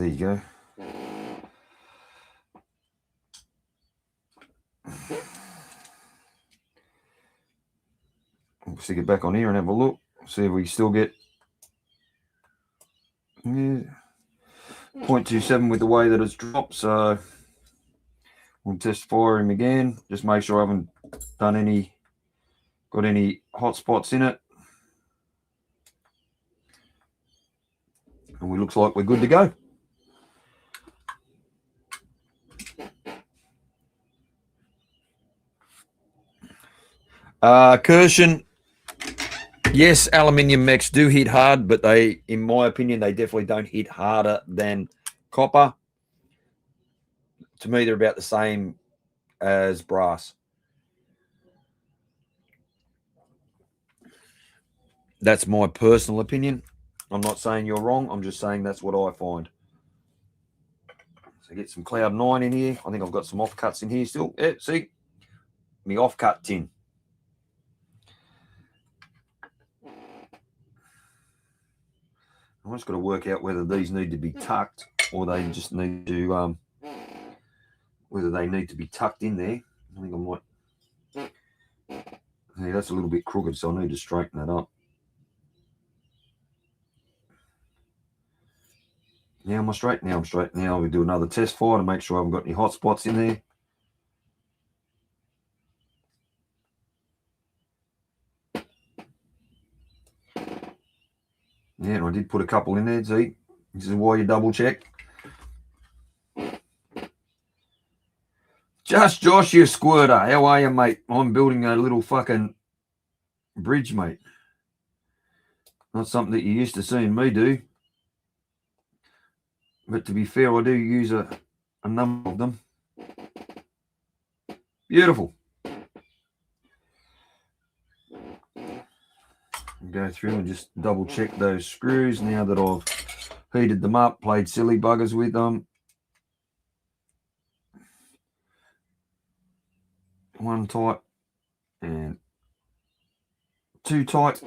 you go. We'll stick it back on here and have a look. See if we still get 0.27 with the way that it's dropped. So we'll test fire him again. Just make sure I haven't got any hot spots in it. And we looks like we're good to go. Kirshen, yes, aluminium mechs do hit hard, but they, in my opinion, they definitely don't hit harder than copper. To me, they're about the same as brass. That's my personal opinion. I'm not saying you're wrong. I'm just saying that's what I find. So get some Cloud 9 in here. I think I've got some offcuts in here still. Yeah, see? My offcut tin. I'm just got to work out whether these need to be tucked or they just need to, whether they need to be tucked in there. I think I might. Yeah, that's a little bit crooked, so I need to straighten that up. Now am I straight? Now I'm straight. Now we do another test fire to make sure I haven't got any hot spots in there. Yeah, and I did put a couple in there, see? This is why you double check. Just Josh, you squirter. How are you, mate? I'm building a little fucking bridge, mate. Not something that you're used to seeing me do. But to be fair, I do use a number of them. Beautiful. Go through and just double check those screws now that I've heated them up, played silly buggers with them. One tight and two tight.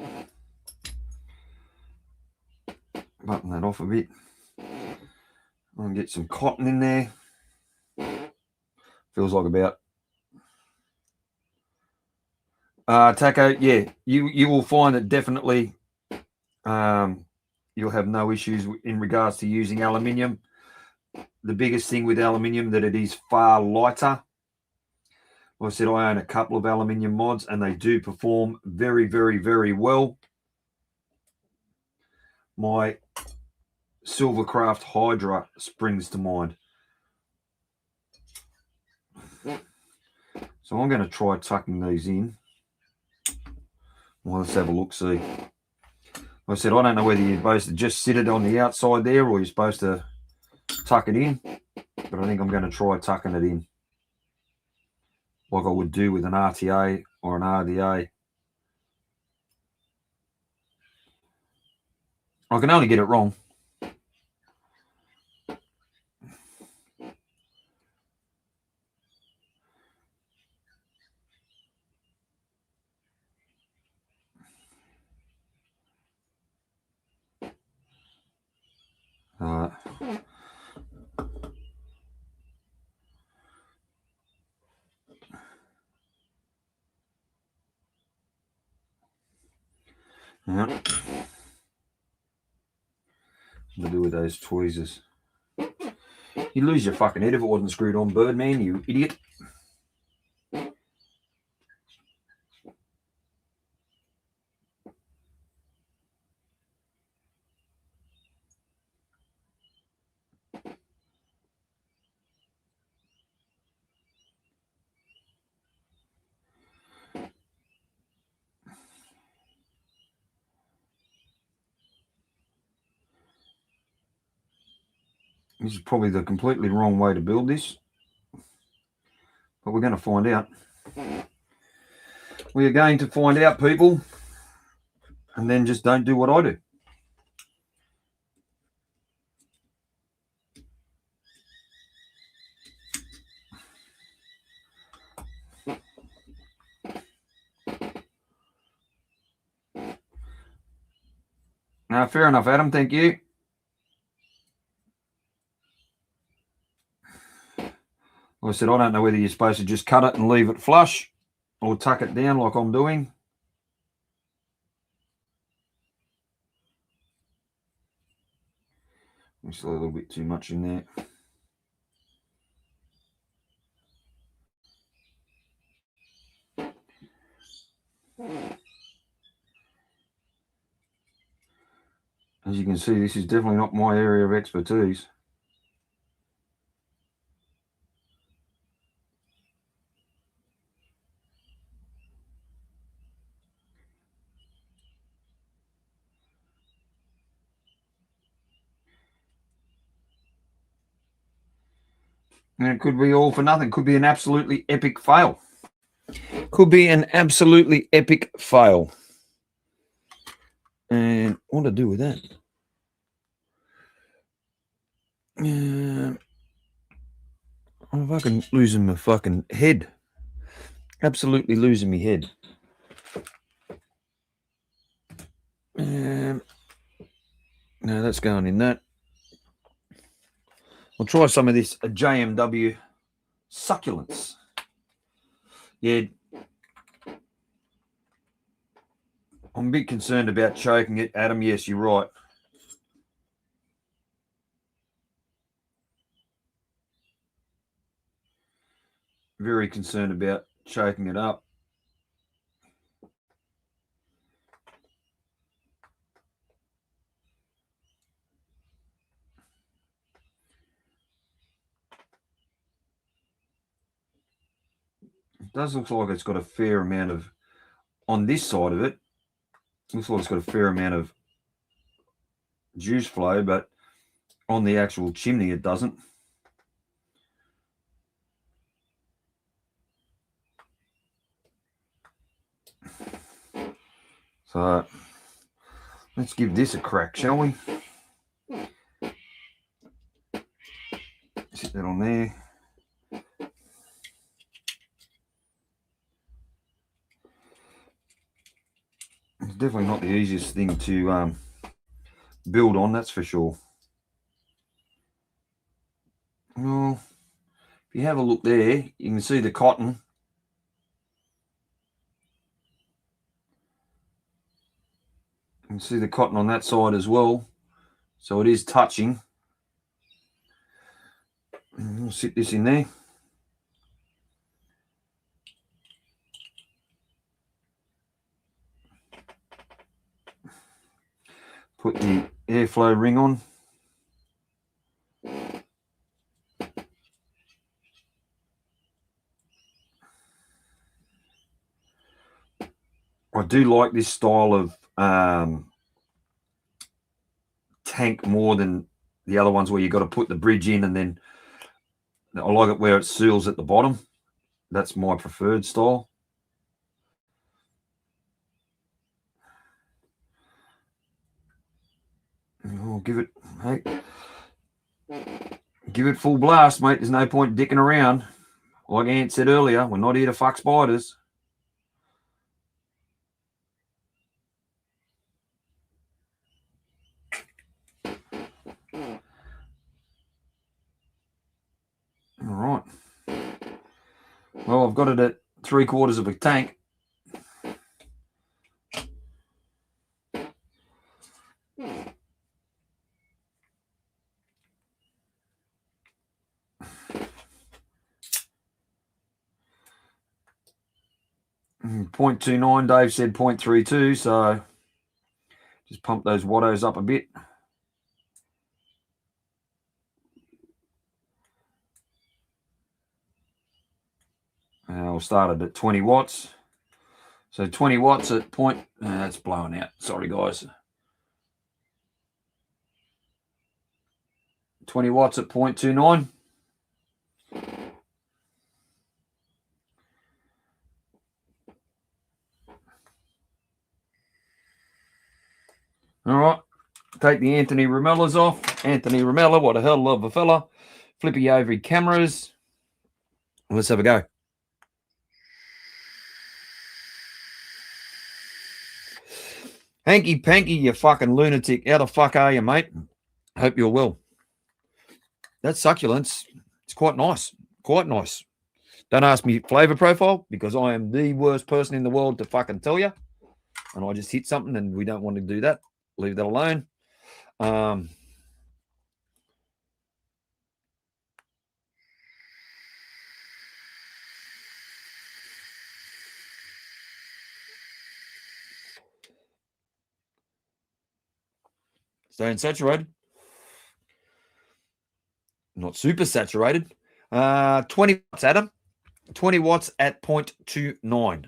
Button that off a bit. I'll get some cotton in there. Feels like about Taco, yeah, you will find that definitely you'll have no issues in regards to using aluminium. The biggest thing with aluminium that it is far lighter. Like I said, I own a couple of aluminium mods and they do perform very, very, very well. My SteamCraft Hydra springs to mind. So I'm going to try tucking these in. Well, let's have a look, see. Like I said, I don't know whether you're supposed to just sit it on the outside there or you're supposed to tuck it in, but I think I'm going to try tucking it in like I would do with an RTA or an RDA. I can only get it wrong. Yeah. What to do with those tweezers? You'd lose your fucking head if it wasn't screwed on, Birdman, you idiot. This is probably the completely wrong way to build this, but we're going to find out. We are going to find out, people, and then just don't do what I do. Now, fair enough, Adam. Thank you. Like I said, I don't know whether you're supposed to just cut it and leave it flush or tuck it down like I'm doing. There's a little bit too much in there. As you can see, this is definitely not my area of expertise. And it could be all for nothing. Could be an absolutely epic fail. Could be an absolutely epic fail. And what do I do with that? I'm fucking losing my fucking head. Absolutely losing my head. No, that's going in that. I'll try some of this JMW succulents. Yeah, I'm a bit concerned about choking it, Adam. Yes, you're right. Very concerned about choking it up. It does look like it's got a fair amount of, on this side of it, looks like it's got a fair amount of juice flow, but on the actual chimney it doesn't. So let's give this a crack, shall we? Sit that on there. It's definitely not the easiest thing to build on, that's for sure. Well, if you have a look there, you can see the cotton. You can see the cotton on that side as well. So it is touching. We'll sit this in there. Put the airflow ring on. I do like this style of tank more than the other ones where you've got to put the bridge in, and then I like it where it seals at the bottom. That's my preferred style. I'll give it, hey, give it full blast, mate. There's no point dicking around. Like Ant said earlier, we're not here to fuck spiders. All right. Well, I've got it at 3/4 of a tank. .29, Dave said 0.32, so just pump those wattos up a bit. I'll start it at 20 watts. So 20 watts at point, that's blowing out. Sorry, guys. 20 watts at 0.29. All right. Take the Anthony Ramellas off. Anthony Ramella, what a hell of a fella. Flippy ovary cameras. Let's have a go. Hanky Panky, you fucking lunatic. How the fuck are you, mate? Hope you're well. That succulents, it's quite nice. Quite nice. Don't ask me flavor profile because I am the worst person in the world to fucking tell you. And I just hit something and we don't want to do that. Leave that alone. Staying saturated. Not super saturated. 20 watts, Adam. 20 watts at 0.29.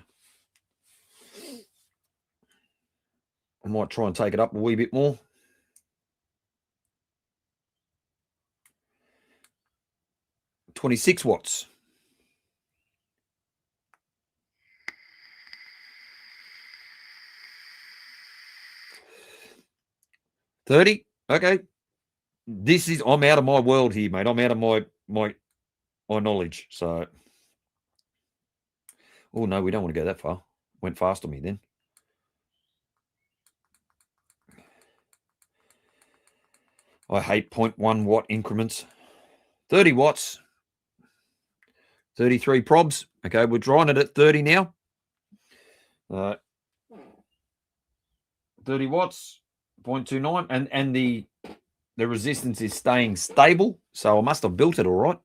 I might try and take it up a wee bit more. $26 watts. $30. Okay. I'm out of my world here, mate. I'm out of my knowledge. So, oh no, we don't want to go that far. Went fast on me then. I hate 0.1 watt increments. 30 watts. 33 probs. Okay, we're drawing it at 30 now. 30 watts, 0.29, and the resistance is staying stable. So I must have built it all right.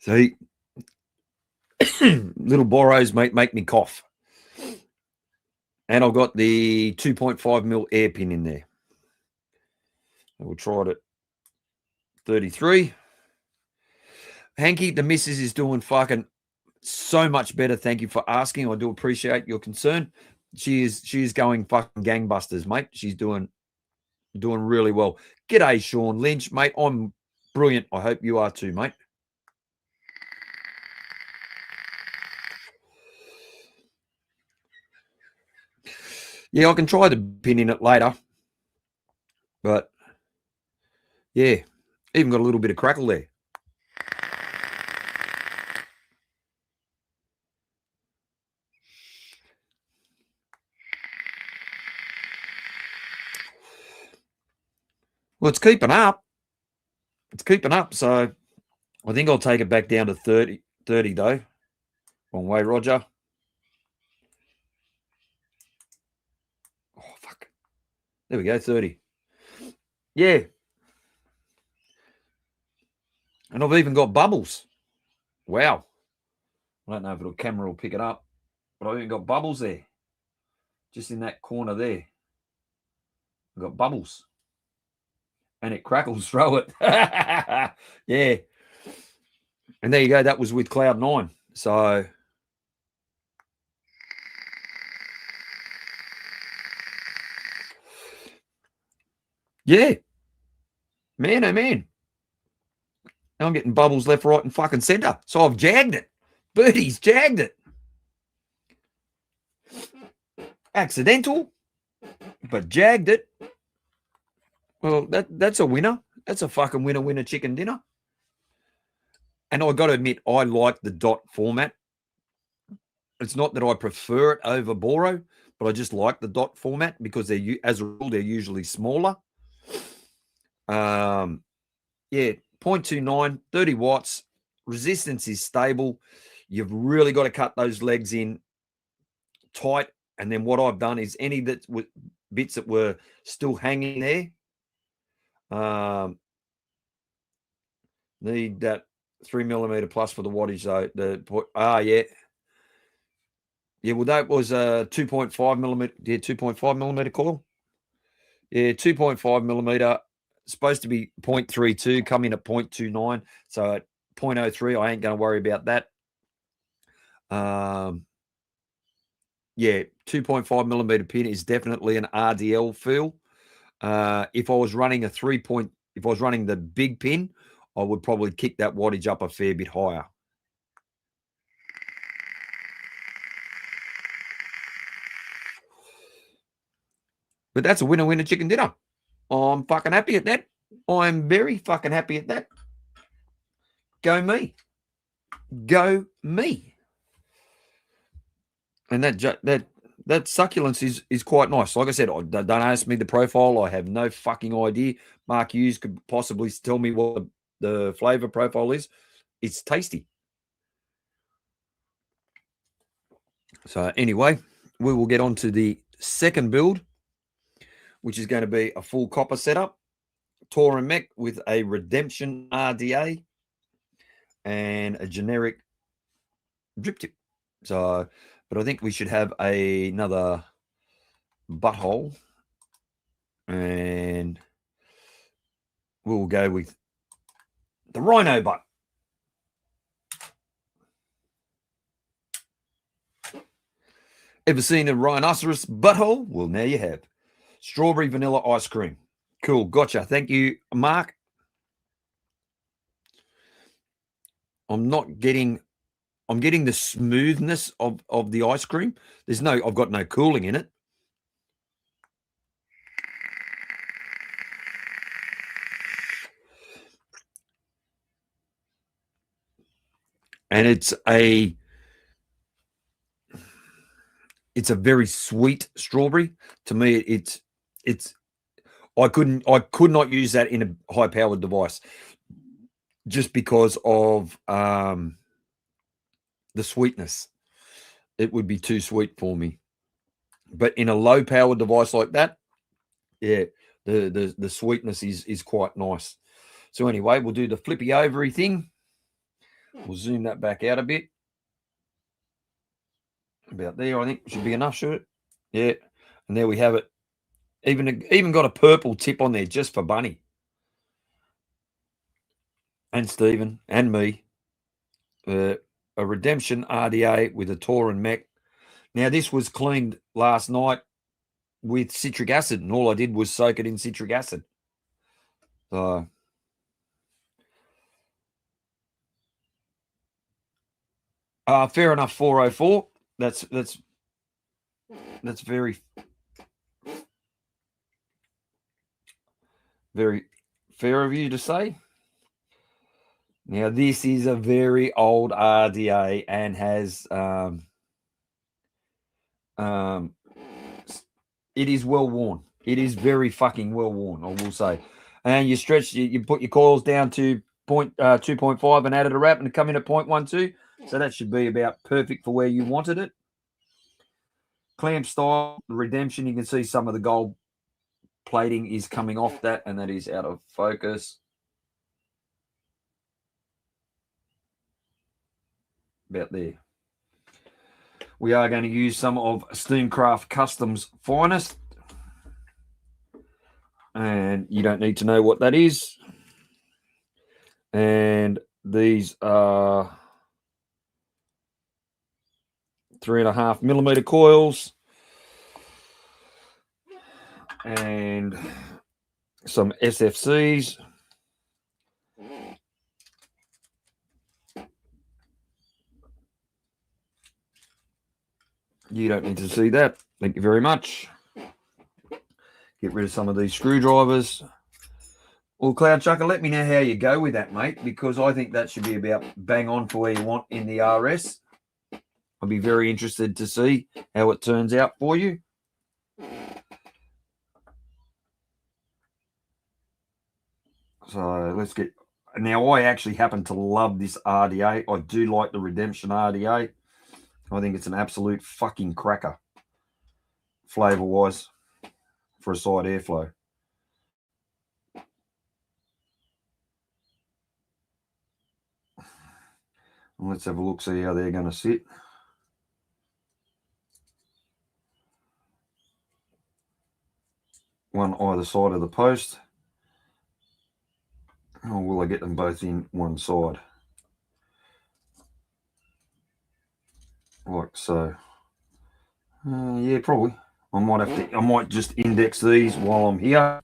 See, little borrows make me cough. And I've got the 2.5mm air pin in there. We'll try it at 33. Hanky, the missus is doing fucking so much better. Thank you for asking. I do appreciate your concern. She is going fucking gangbusters, mate. She's doing really well. G'day, Sean Lynch, mate. I'm brilliant. I hope you are too, mate. Yeah, I can try the pin in it later. But, yeah, even got a little bit of crackle there. Well, it's keeping up. It's keeping up, so I think I'll take it back down to 30 though. Wrong way, Roger. Oh, fuck. There we go, 30. Yeah. And I've even got bubbles. Wow. I don't know if the camera will pick it up, but I've even got bubbles there. Just in that corner there. I've got bubbles. And it crackles through it. Yeah. And there you go. That was with Cloud 9. So... yeah. Man, oh man. Now I'm getting bubbles left, right, and fucking center. So I've jagged it. Birdy's jagged it. Accidental, but jagged it. Well, that's a winner. That's a fucking winner chicken dinner. And I got to admit, I like the dot format. It's not that I prefer it over Boro, but I just like the dot format because as a rule, they're usually smaller. Yeah, 0.29, 30 watts. Resistance is stable. You've really got to cut those legs in tight. And then what I've done is any bits that were still hanging there, need that 3mm plus for the wattage though. Yeah, well, that was a 2.5mm. Yeah, 2.5mm coil. Yeah, 2.5mm. Supposed to be 0.32, come in at 0.29. So at 0.03, I ain't going to worry about that. Yeah, 2.5mm pin is definitely an RDL feel. If I was running if I was running the big pin, I would probably kick that wattage up a fair bit higher. But that's a winner chicken dinner. I'm fucking happy at that. I'm very fucking happy at that. Go me. Go me. And that succulence is quite nice. Like I said, don't ask me the profile. I have no fucking idea. Mark Hughes could possibly tell me what the flavor profile is. It's tasty. So anyway, we will get on to the second build, which is going to be a full copper setup, Tor and Mech with a Redemption RDA and a generic drip tip. So, but I think we should have another butthole, and we'll go with the Rhino butt. Ever seen a rhinoceros butthole? Well, now you have. Strawberry vanilla ice cream. Cool. Gotcha. Thank you, Mark. I'm getting the smoothness of the ice cream. I've got no cooling in it. And it's a very sweet strawberry. To me, I could not use that in a high powered device just because of the sweetness. It would be too sweet for me. But in a low powered device like that, yeah, the sweetness is quite nice. So anyway, we'll do the flippy ovary thing. We'll zoom that back out a bit. About there, I think should be enough, should it? Yeah. And there we have it. Even got a purple tip on there just for Bunny. And Stephen and me. A Redemption RDA with a Tor and Mech. Now, this was cleaned last night with citric acid, and all I did was soak it in citric acid. So, fair enough, 404. That's very, very fair of you to say. Now, this is a very old RDA and has it is well worn. It is very fucking well worn, I will say. And you stretch, you put your coils down to 2.5 and added a wrap and come in at 0.12. So that should be about perfect for where you wanted it. Clamp style, Redemption, you can see some of the gold plating is coming off that, and that is out of focus. About there. We are going to use some of SteamCraft Customs Finest. And you don't need to know what that is. And these are 3.5mm coils. And some SFCs. You don't need to see that. Thank you very much. Get rid of some of these screwdrivers. Well, Cloud Chucker, let me know how you go with that, mate, because I think that should be about bang on for where you want in the RS. I'll be very interested to see how it turns out for you. So let's get... Now, I actually happen to love this RDA. I do like the Redemption RDA. I think it's an absolute fucking cracker, flavour-wise, for a side airflow. And let's have a look, see how they're going to sit. One either side of the post. Or will I get them both in one side? Like so. Yeah, probably. I might just index these while I'm here.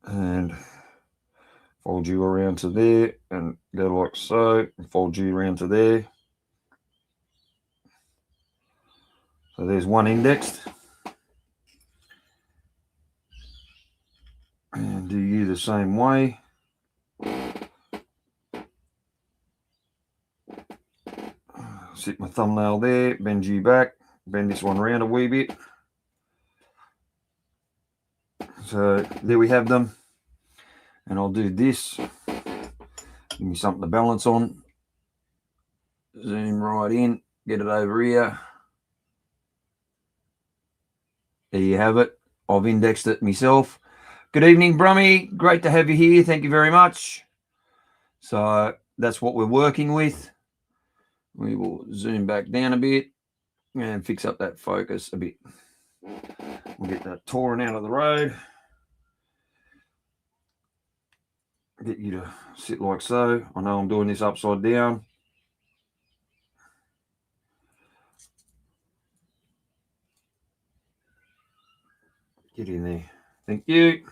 And fold you around to there and go like so. And fold you around to there. So there's one indexed. And do you the same way. Sit my thumbnail there, bend you back, bend this one around a wee bit. So there we have them. And I'll do this. Give me something to balance on. Zoom right in, get it over here. There you have it. I've indexed it myself. Good evening, Brummy. Great to have you here. Thank you very much. So that's what we're working with. We will zoom back down a bit and fix up that focus a bit. We'll get that torn out of the road. Get you to sit like so. I know I'm doing this upside down. Get in there. Thank you.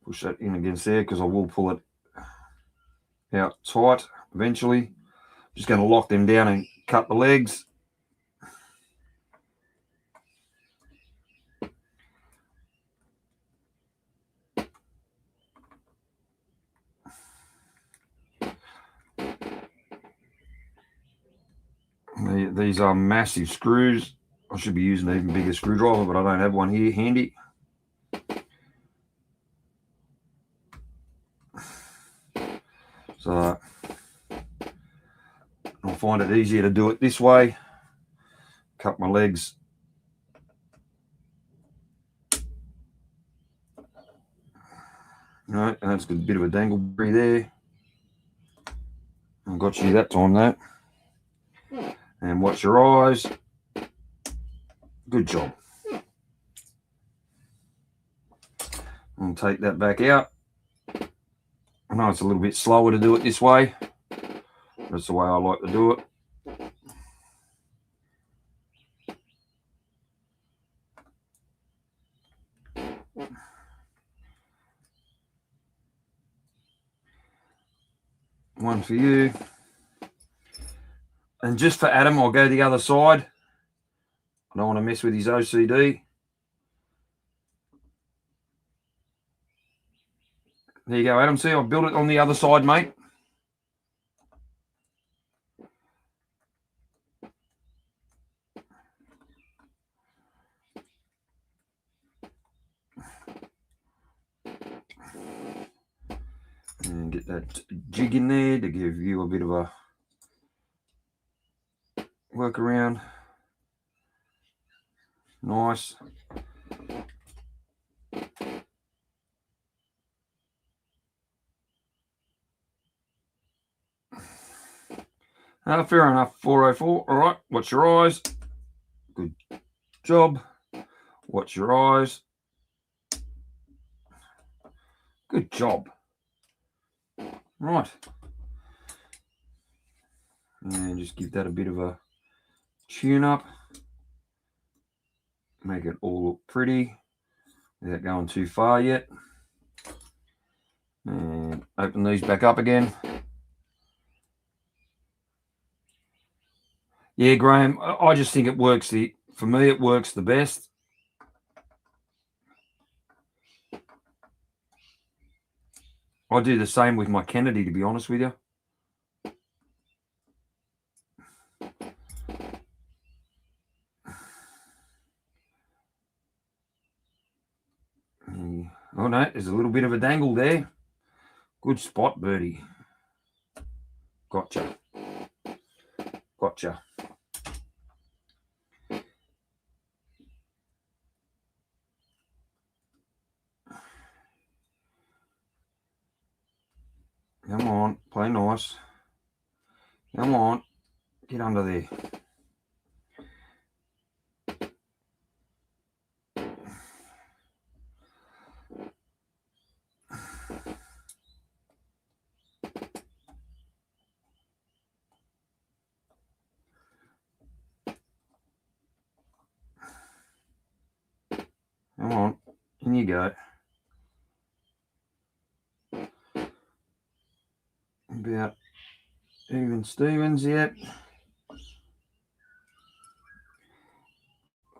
Push that in against there because I will pull it out tight eventually. Just going to lock them down and cut the legs. These are massive screws. I should be using an even bigger screwdriver, but I don't have one here handy. So I'll find it easier to do it this way. Cut my legs. Right, and that's got a bit of a dangleberry there. I got you that time, that. And watch your eyes. Good job. I'll take that back out. I know it's a little bit slower to do it this way. That's the way I like to do it. One for you. And just for Adam, I'll go the other side. I don't want to mess with his OCD. There you go, Adam. See, I've built it on the other side, mate. And get that jig in there to give you a bit of a workaround. Nice. Fair enough, 404. All right, watch your eyes. Good job. Watch your eyes. Good job. Right. And just give that a bit of a tune up. Make it all look pretty without going too far yet. And open these back up again. Yeah, Graham, I just think it works. For me, it works the best. I do the same with my Kennedy, to be honest with you. Oh no, there's a little bit of a dangle there. Good spot, Birdie. Gotcha. Gotcha. Come on, play nice. Come on, get under there. Come on, in you go. About even Stevens yet.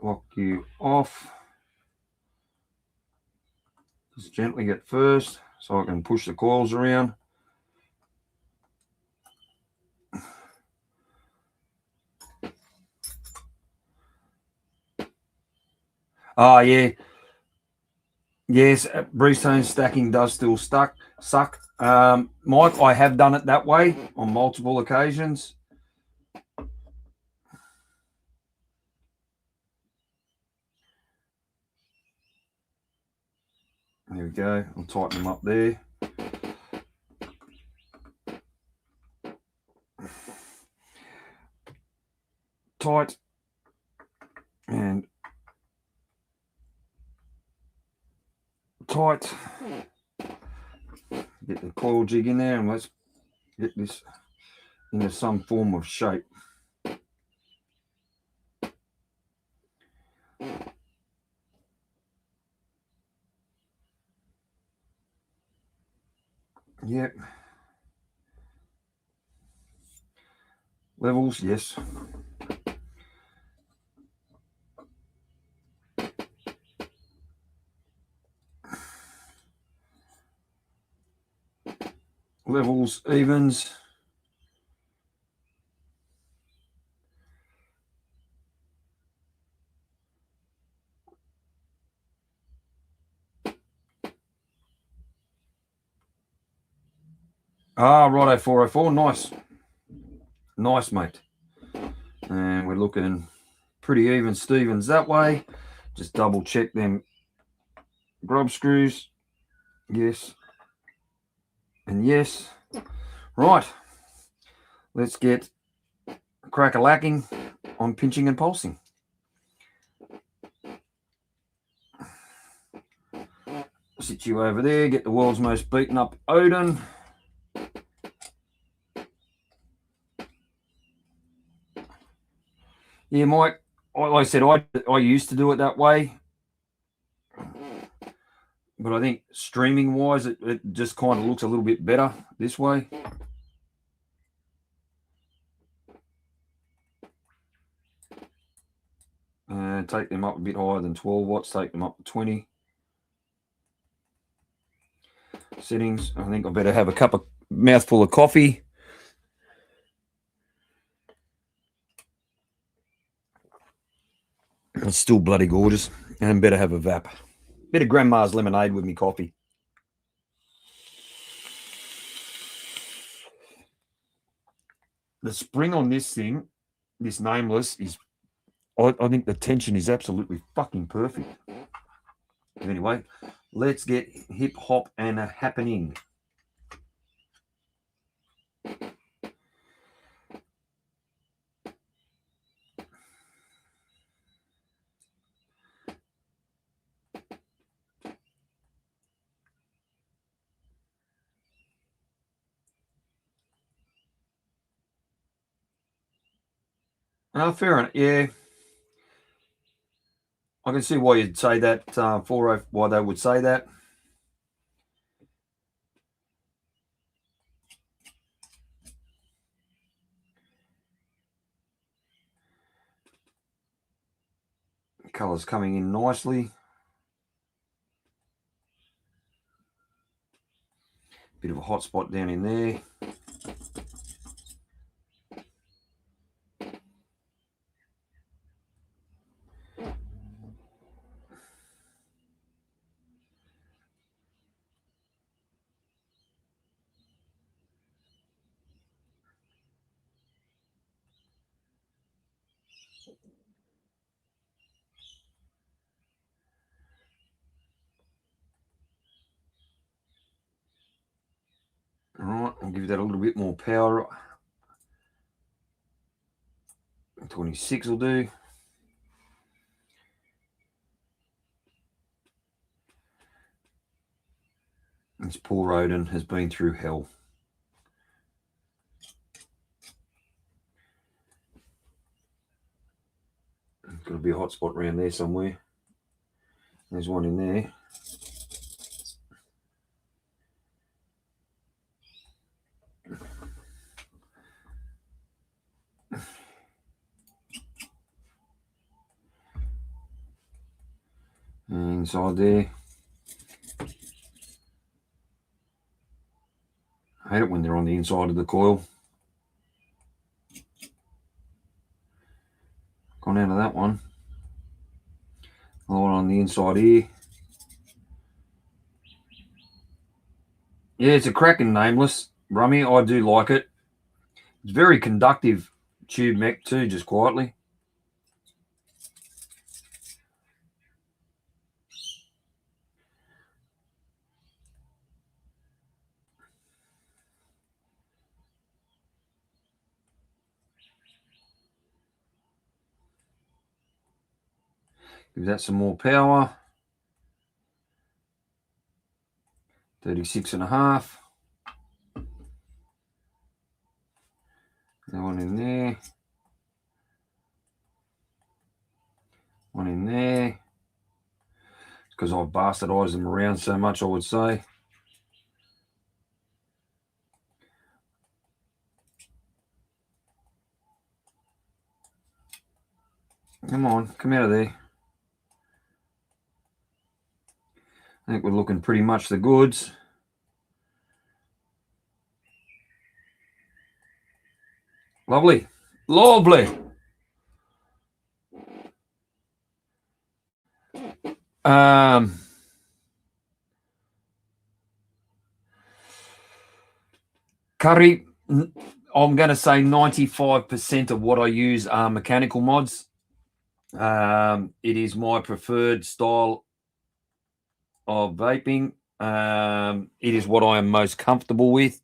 Lock you off. Just gently at first. so I can push the coils around. Oh yeah, yes, Breezestone stacking does still suck. Mike, I have done it that way on multiple occasions. There we go. I'll tighten them up there. Tight and tight. Get the coil jig in there and let's get this into some form of shape. Yep. Levels, yes. Levels, evens. Ah, righto, 404. Nice. Nice, mate. And we're looking pretty even Stevens that way. Just double check them grub screws. Yes. And yes. Right. Let's get crack-a-lacking on pinching and pulsing. Sit you over there, get the world's most beaten up Odin. Yeah, Mike, like I said, I used to do it that way. But I think streaming-wise, it just kind of looks a little bit better this way. And take them up a bit higher than 12 watts, take them up to 20. Settings, I think I better have a mouthful of coffee. It's still bloody gorgeous. And better have a vap. Bit of Grandma's lemonade with me coffee. The spring on this thing, this Nameless, is I think the tension is absolutely fucking perfect. Anyway, let's get hip hop and a happening. Fair enough. Yeah, I can see why you'd say that. Why they would say that. Colours coming in nicely. Bit of a hot spot down in there. All right, I'll give that a little bit more power. 26 will do. This poor Odin has been through hell. Got to be a hot spot around there somewhere. There's one in there. And inside there. I hate it when they're on the inside of the coil. Gone out of that one. Another one on the inside here. Yeah, it's a cracking nameless rummy. I do like it. It's very conductive tube mech too, just quietly. Give that some more power. 36.5. That one in there. One in there. Because I've bastardized them around so much, I would say. Come on, come out of there. I think we're looking pretty much the goods. Lovely. Lovely. Curry, I'm going to say 95% of what I use are mechanical mods. It is my preferred style of vaping. It is what I am most comfortable with.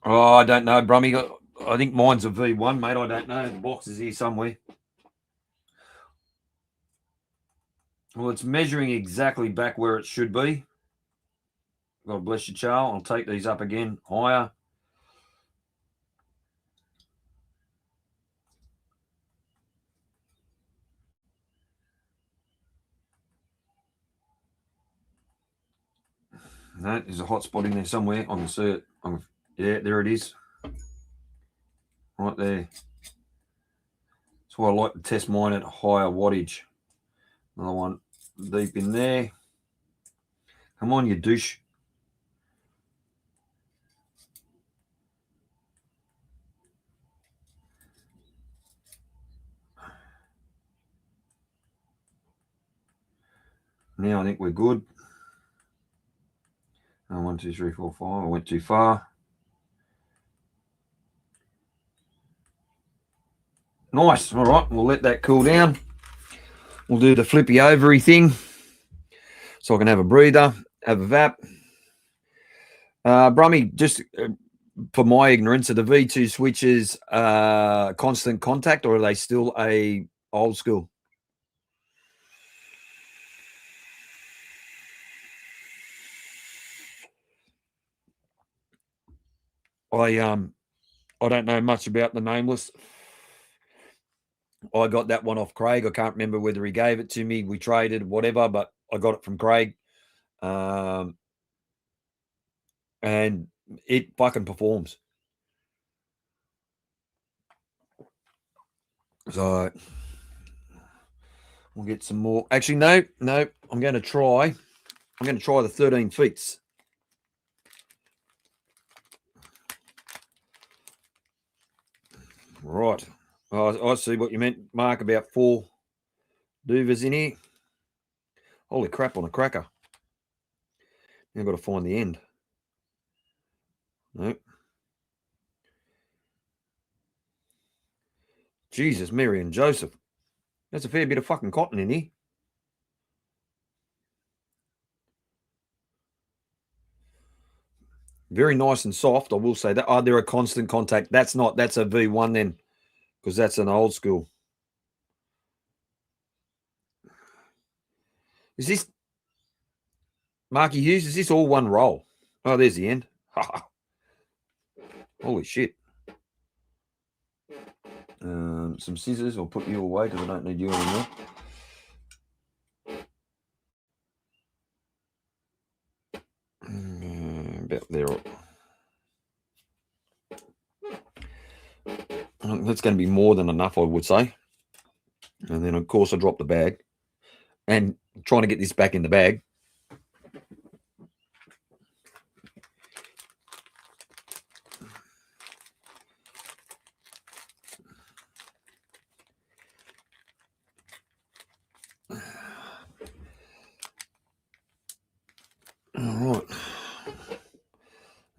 Oh, I don't know, Brummy. I think mine's a V1, mate. I don't know. The box is here somewhere. Well, it's measuring exactly back where it should be. God bless you, Charles. I'll take these up again higher. No, there's a hot spot in there somewhere. I can see it. Yeah, there it is. Right there. That's why I like to test mine at higher wattage. Another one deep in there. Come on, you douche. Now I think we're good. 1, 2, 3, 4, 5. I went too far. Nice. All right, we'll let that cool down. We'll do the flippy ovary thing so I can have a breather, have a vap. Brummy, just for my ignorance, are the V2 switches constant contact, or are they still a old school? I don't know much about the nameless. I got that one off Craig. I can't remember whether he gave it to me. We traded, whatever, but I got it from Craig. And it fucking performs. So we'll get some more. Actually, no. I'm going to try the 13 feet. Right. I see what you meant, Mark, about 4 duvers in here. Holy crap on a cracker. Now I've got to find the end. Nope. Jesus, Mary and Joseph. That's a fair bit of fucking cotton in here. Very nice and soft, I will say that. Oh, they're a constant contact. That's a V1 then, because that's an old school. Is this, Marky Hughes, is this all one roll? Oh, there's the end. Holy shit. Some scissors. I'll put you away because I don't need you anymore. About there. That's going to be more than enough, I would say. And then, of course, I drop the bag. And trying to get this back in the bag. All right.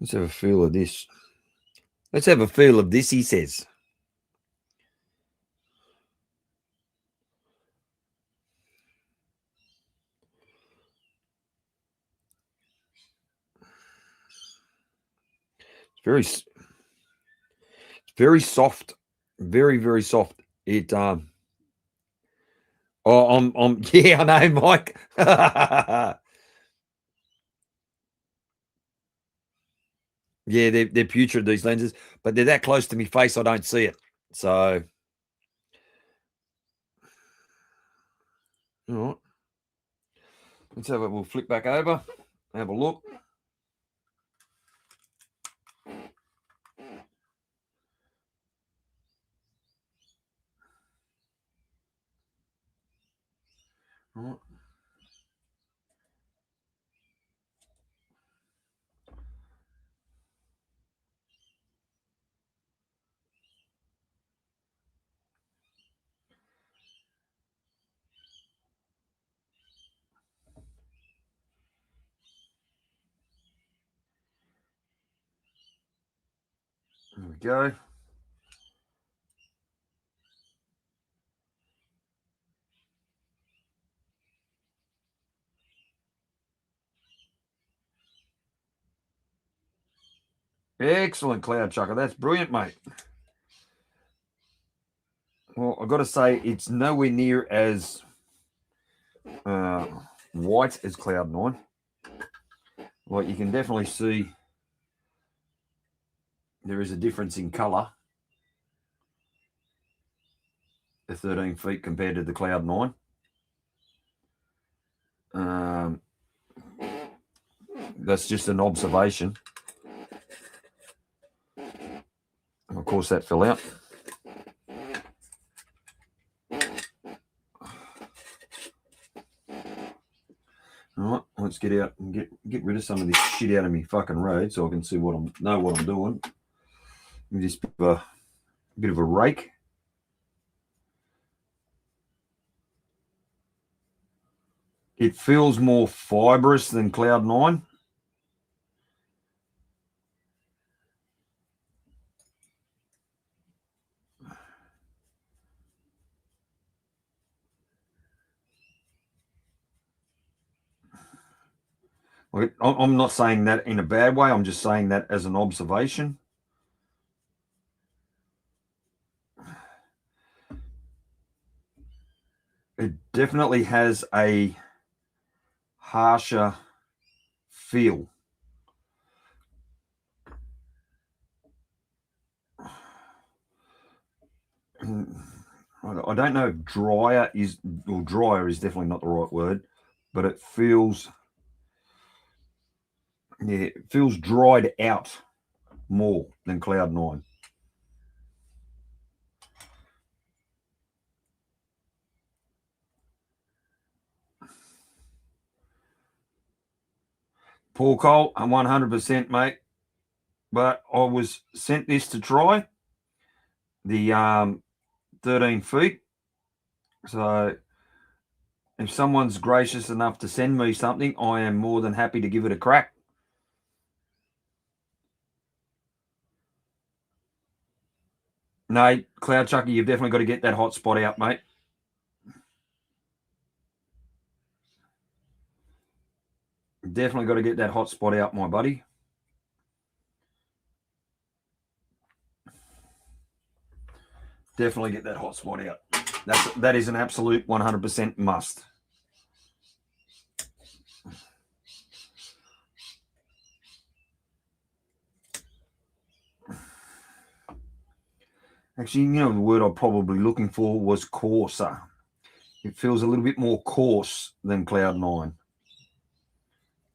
Let's have a feel of this. Let's have a feel of this, he says. It's very soft. Very, very soft. It oh, yeah, I know, Mike. Yeah, they're putrid, these lenses, but they're that close to my face I don't see it. So, all right. Let's have it. We'll flip back over, have a look. All right. There we go. Excellent, Cloud Chucker. That's brilliant, mate. Well, I've got to say, it's nowhere near as white as Cloud 9. Like, you can definitely see there is a difference in colour. The 13 feet compared to the Cloud 9. That's just an observation. Of course, that fell out. All right, let's get out and get rid of some of this shit out of me fucking road so I can see what I'm doing. Give this bit of a rake. It feels more fibrous than Cloud 9. I'm not saying that in a bad way. I'm just saying that as an observation. It definitely has a harsher feel. I don't know if drier is definitely not the right word, but it feels, yeah, it feels dried out more than Cloud 9. Paul Cole, I'm 100%, mate. But I was sent this to try the 13 feet. So if someone's gracious enough to send me something, I am more than happy to give it a crack. No, Cloud Chucker, you've definitely got to get that hot spot out, mate. Definitely got to get that hot spot out, my buddy. Definitely get that hot spot out. That is an absolute 100% must. Actually, the word I'm probably looking for was coarser. It feels a little bit more coarse than Cloud 9.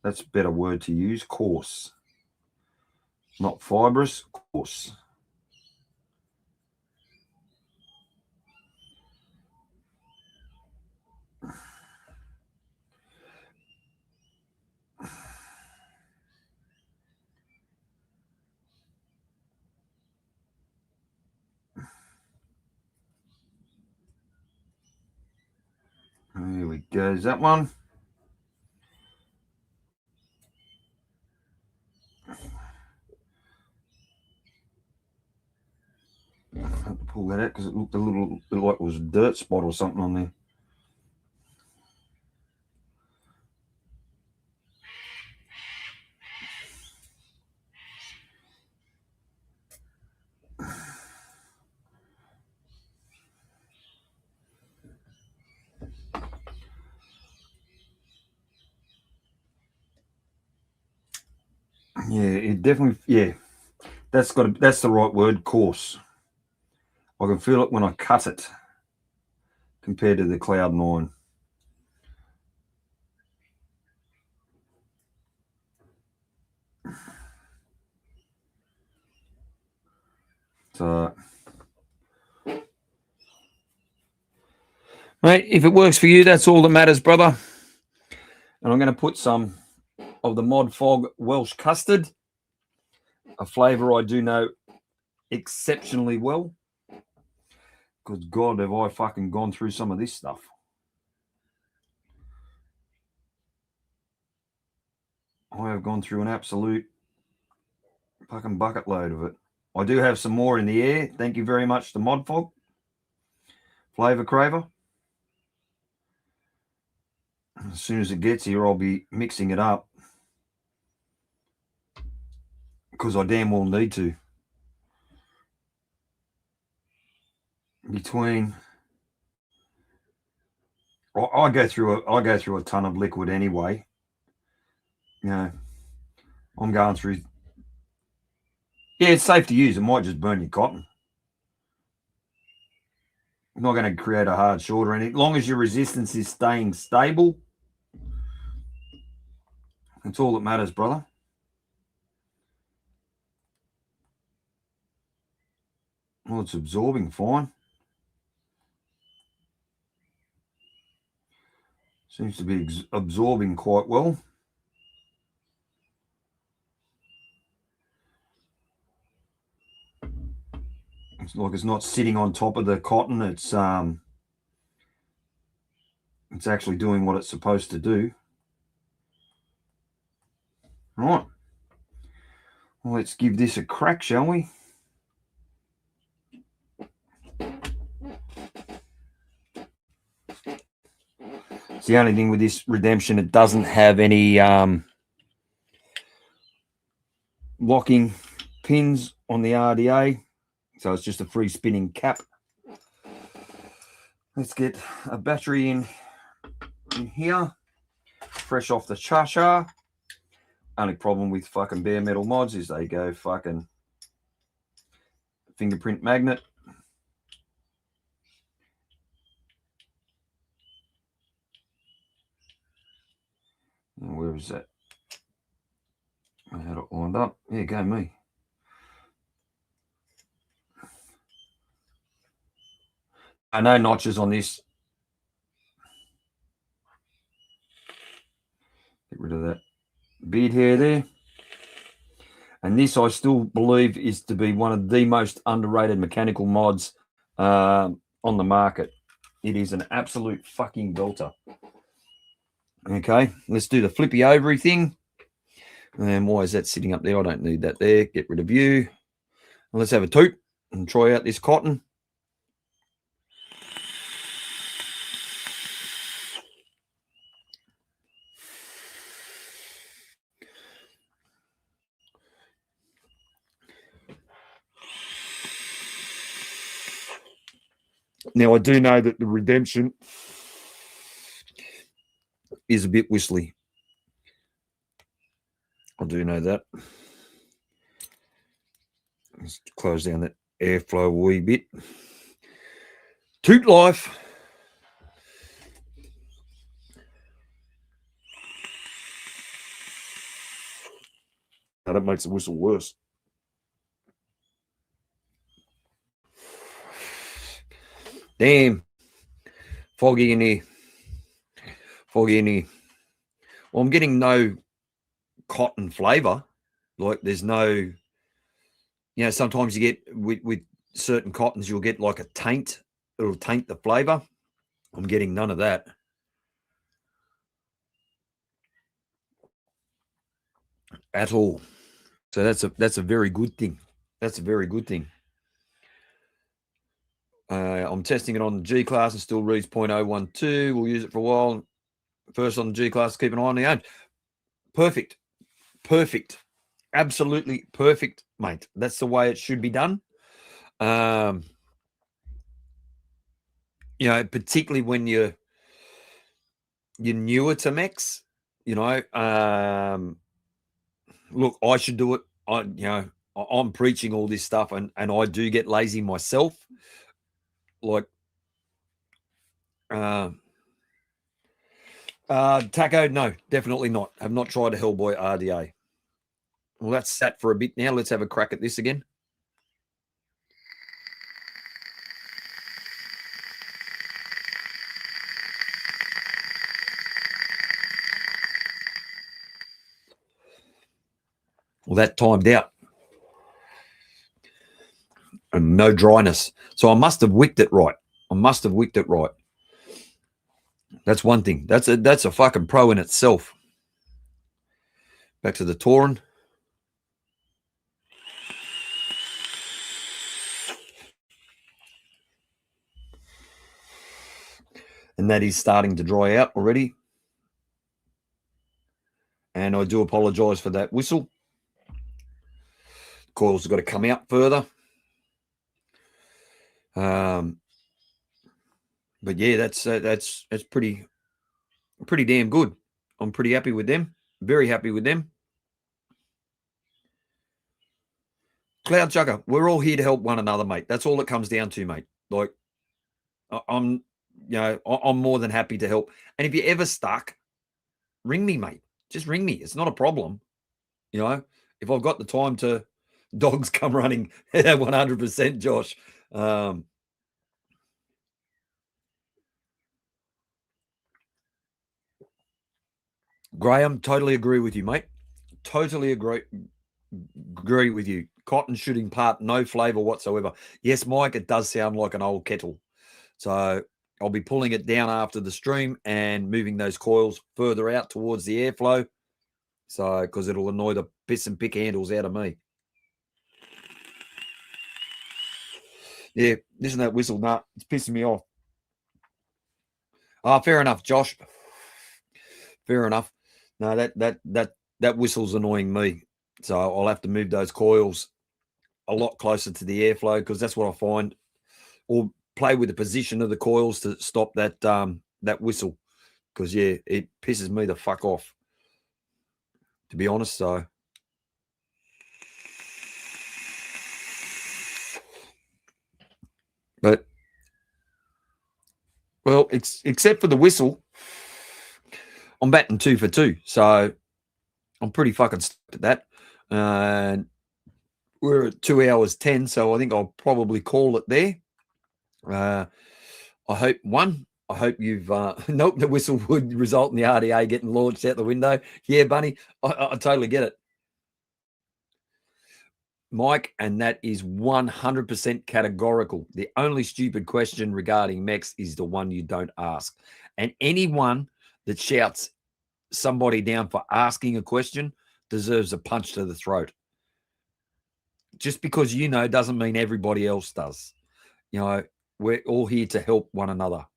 That's a better word to use, coarse. Not fibrous, coarse. There we go. Is that one? I have to pull that out because it looked a little bit like it was a dirt spot or something on there. Yeah, it definitely, yeah, that's the right word, coarse. I can feel it when I cut it compared to the Cloud 9. So, Mate, if it works for you, that's all that matters, brother. and I'm going to put some of the ModFog Welsh custard, a flavour I do know exceptionally well. Because God, have I fucking gone through some of this stuff. I have gone through an absolute fucking bucket load of it. I do have some more in the air. Thank you very much to ModFog. Flavour Craver. As soon as it gets here, I'll be mixing it up. Because I damn well need to. Between... I go through a ton of liquid anyway. You know, I'm going through... Yeah, it's safe to use. It might just burn your cotton. I'm not going to create a hard short or anything. As long as your resistance is staying stable, that's all that matters, brother. Well, it's absorbing fine. Seems to be absorbing quite well. It's like it's not sitting on top of the cotton. It's actually doing what it's supposed to do. Right. Well, let's give this a crack, shall we? It's the only thing with this Redemption, it doesn't have any locking pins on the RDA. So it's just a free spinning cap. Let's get a battery in here, fresh off the cha-cha. Only problem with fucking bare metal mods is they go fucking fingerprint magnet. And where is that? I had it lined up. Yeah, go me. No notches on this. Get rid of that beard hair there. And this, I still believe, is to be one of the most underrated mechanical mods on the market. It is an absolute fucking belter. Okay, let's do the flippy ovary thing. And why is that sitting up there? I don't need that there. Get rid of you. And let's have a toot and try out this cotton. Now, I do know that the Redemption is a bit whistly. I do know that. Let's close down that airflow a wee bit. Toot life. Now that makes the whistle worse. Damn. Foggy in here. Foggy in here. Well, I'm getting no cotton flavour. Like there's no, you know, sometimes you get with certain cottons, you'll get like a taint. It'll taint the flavour. I'm getting none of that. at all. So that's a very good thing. That's a very good thing. I'm testing it on the G class and still reads 0.012. We'll use it for a while. First on the G class, keep an eye on the age. Perfect. Perfect. Absolutely perfect, mate. That's the way it should be done. You know, particularly when you're newer to mechs, you know, look, I should do it. I'm preaching all this stuff and I do get lazy myself. Like, Taco, no, definitely not. Have not tried a Hellboy RDA. Well, that's sat for a bit now. Let's have a crack at this again. Well, that timed out. And no dryness. So I must have wicked it right. That's one thing. That's a fucking pro in itself. Back to the Tauren. And that is starting to dry out already. And I do apologise for that whistle. Coils have got to come out further. But yeah, that's pretty damn good. I'm pretty happy with them. Very happy with them. Cloud Chucker, we're all here to help one another, mate. That's all it comes down to, mate. Like, I'm more than happy to help. And if you're ever stuck, ring me, mate. Just ring me. It's not a problem. You know, if I've got the time to, dogs come running 100%, Josh. Graham, totally agree with you, mate. Totally agree with you. Cotton shooting part, no flavour whatsoever. Yes, Mike, it does sound like an old kettle. So I'll be pulling it down after the stream and moving those coils further out towards the airflow. So, because it'll annoy the piss and pick handles out of me. Yeah, isn't that whistle? Nah, it's pissing me off. Oh, fair enough, Josh. Fair enough. No, that whistle's annoying me. So I'll have to move those coils a lot closer to the airflow because that's what I find. Or play with the position of the coils to stop that that whistle. Because yeah, it pisses me the fuck off. To be honest, so. But well, except for the whistle, I'm batting 2 for 2. So I'm pretty fucking stoked at that. And we're at 2 hours 10, so I think I'll probably call it there. I hope you've nope, the whistle would result in the RDA getting launched out the window. Yeah, Bunny, I totally get it. Mike, and that is 100% categorical. The only stupid question regarding mechs is the one you don't ask. And anyone that shouts somebody down for asking a question deserves a punch to the throat. Just because you know doesn't mean everybody else does. You know, we're all here to help one another.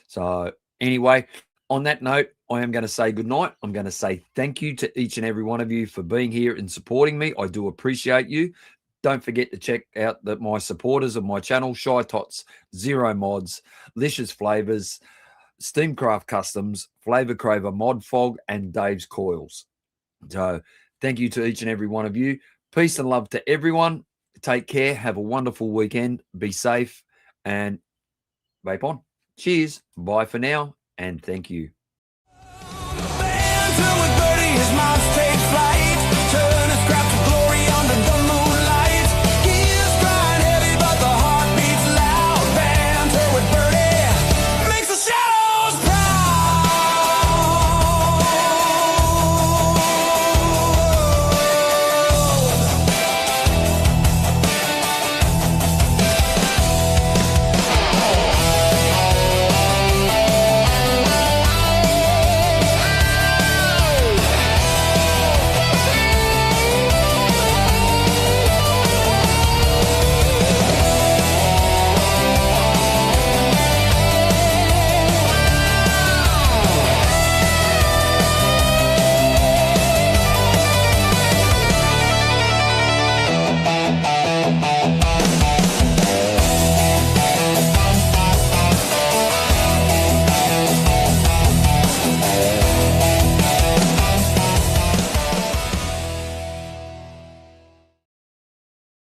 So anyway, on that note, I am going to say goodnight. I'm going to say thank you to each and every one of you for being here and supporting me. I do appreciate you. Don't forget to check out my supporters of my channel, Shytots, Zero Mods, Lcious Flavours, SteamCraft Customs, Flavour Craver, ModFog, and Dave's Coils. So thank you to each and every one of you. Peace and love to everyone. Take care. Have a wonderful weekend. Be safe and vape on. Cheers. Bye for now. And thank you. Banter with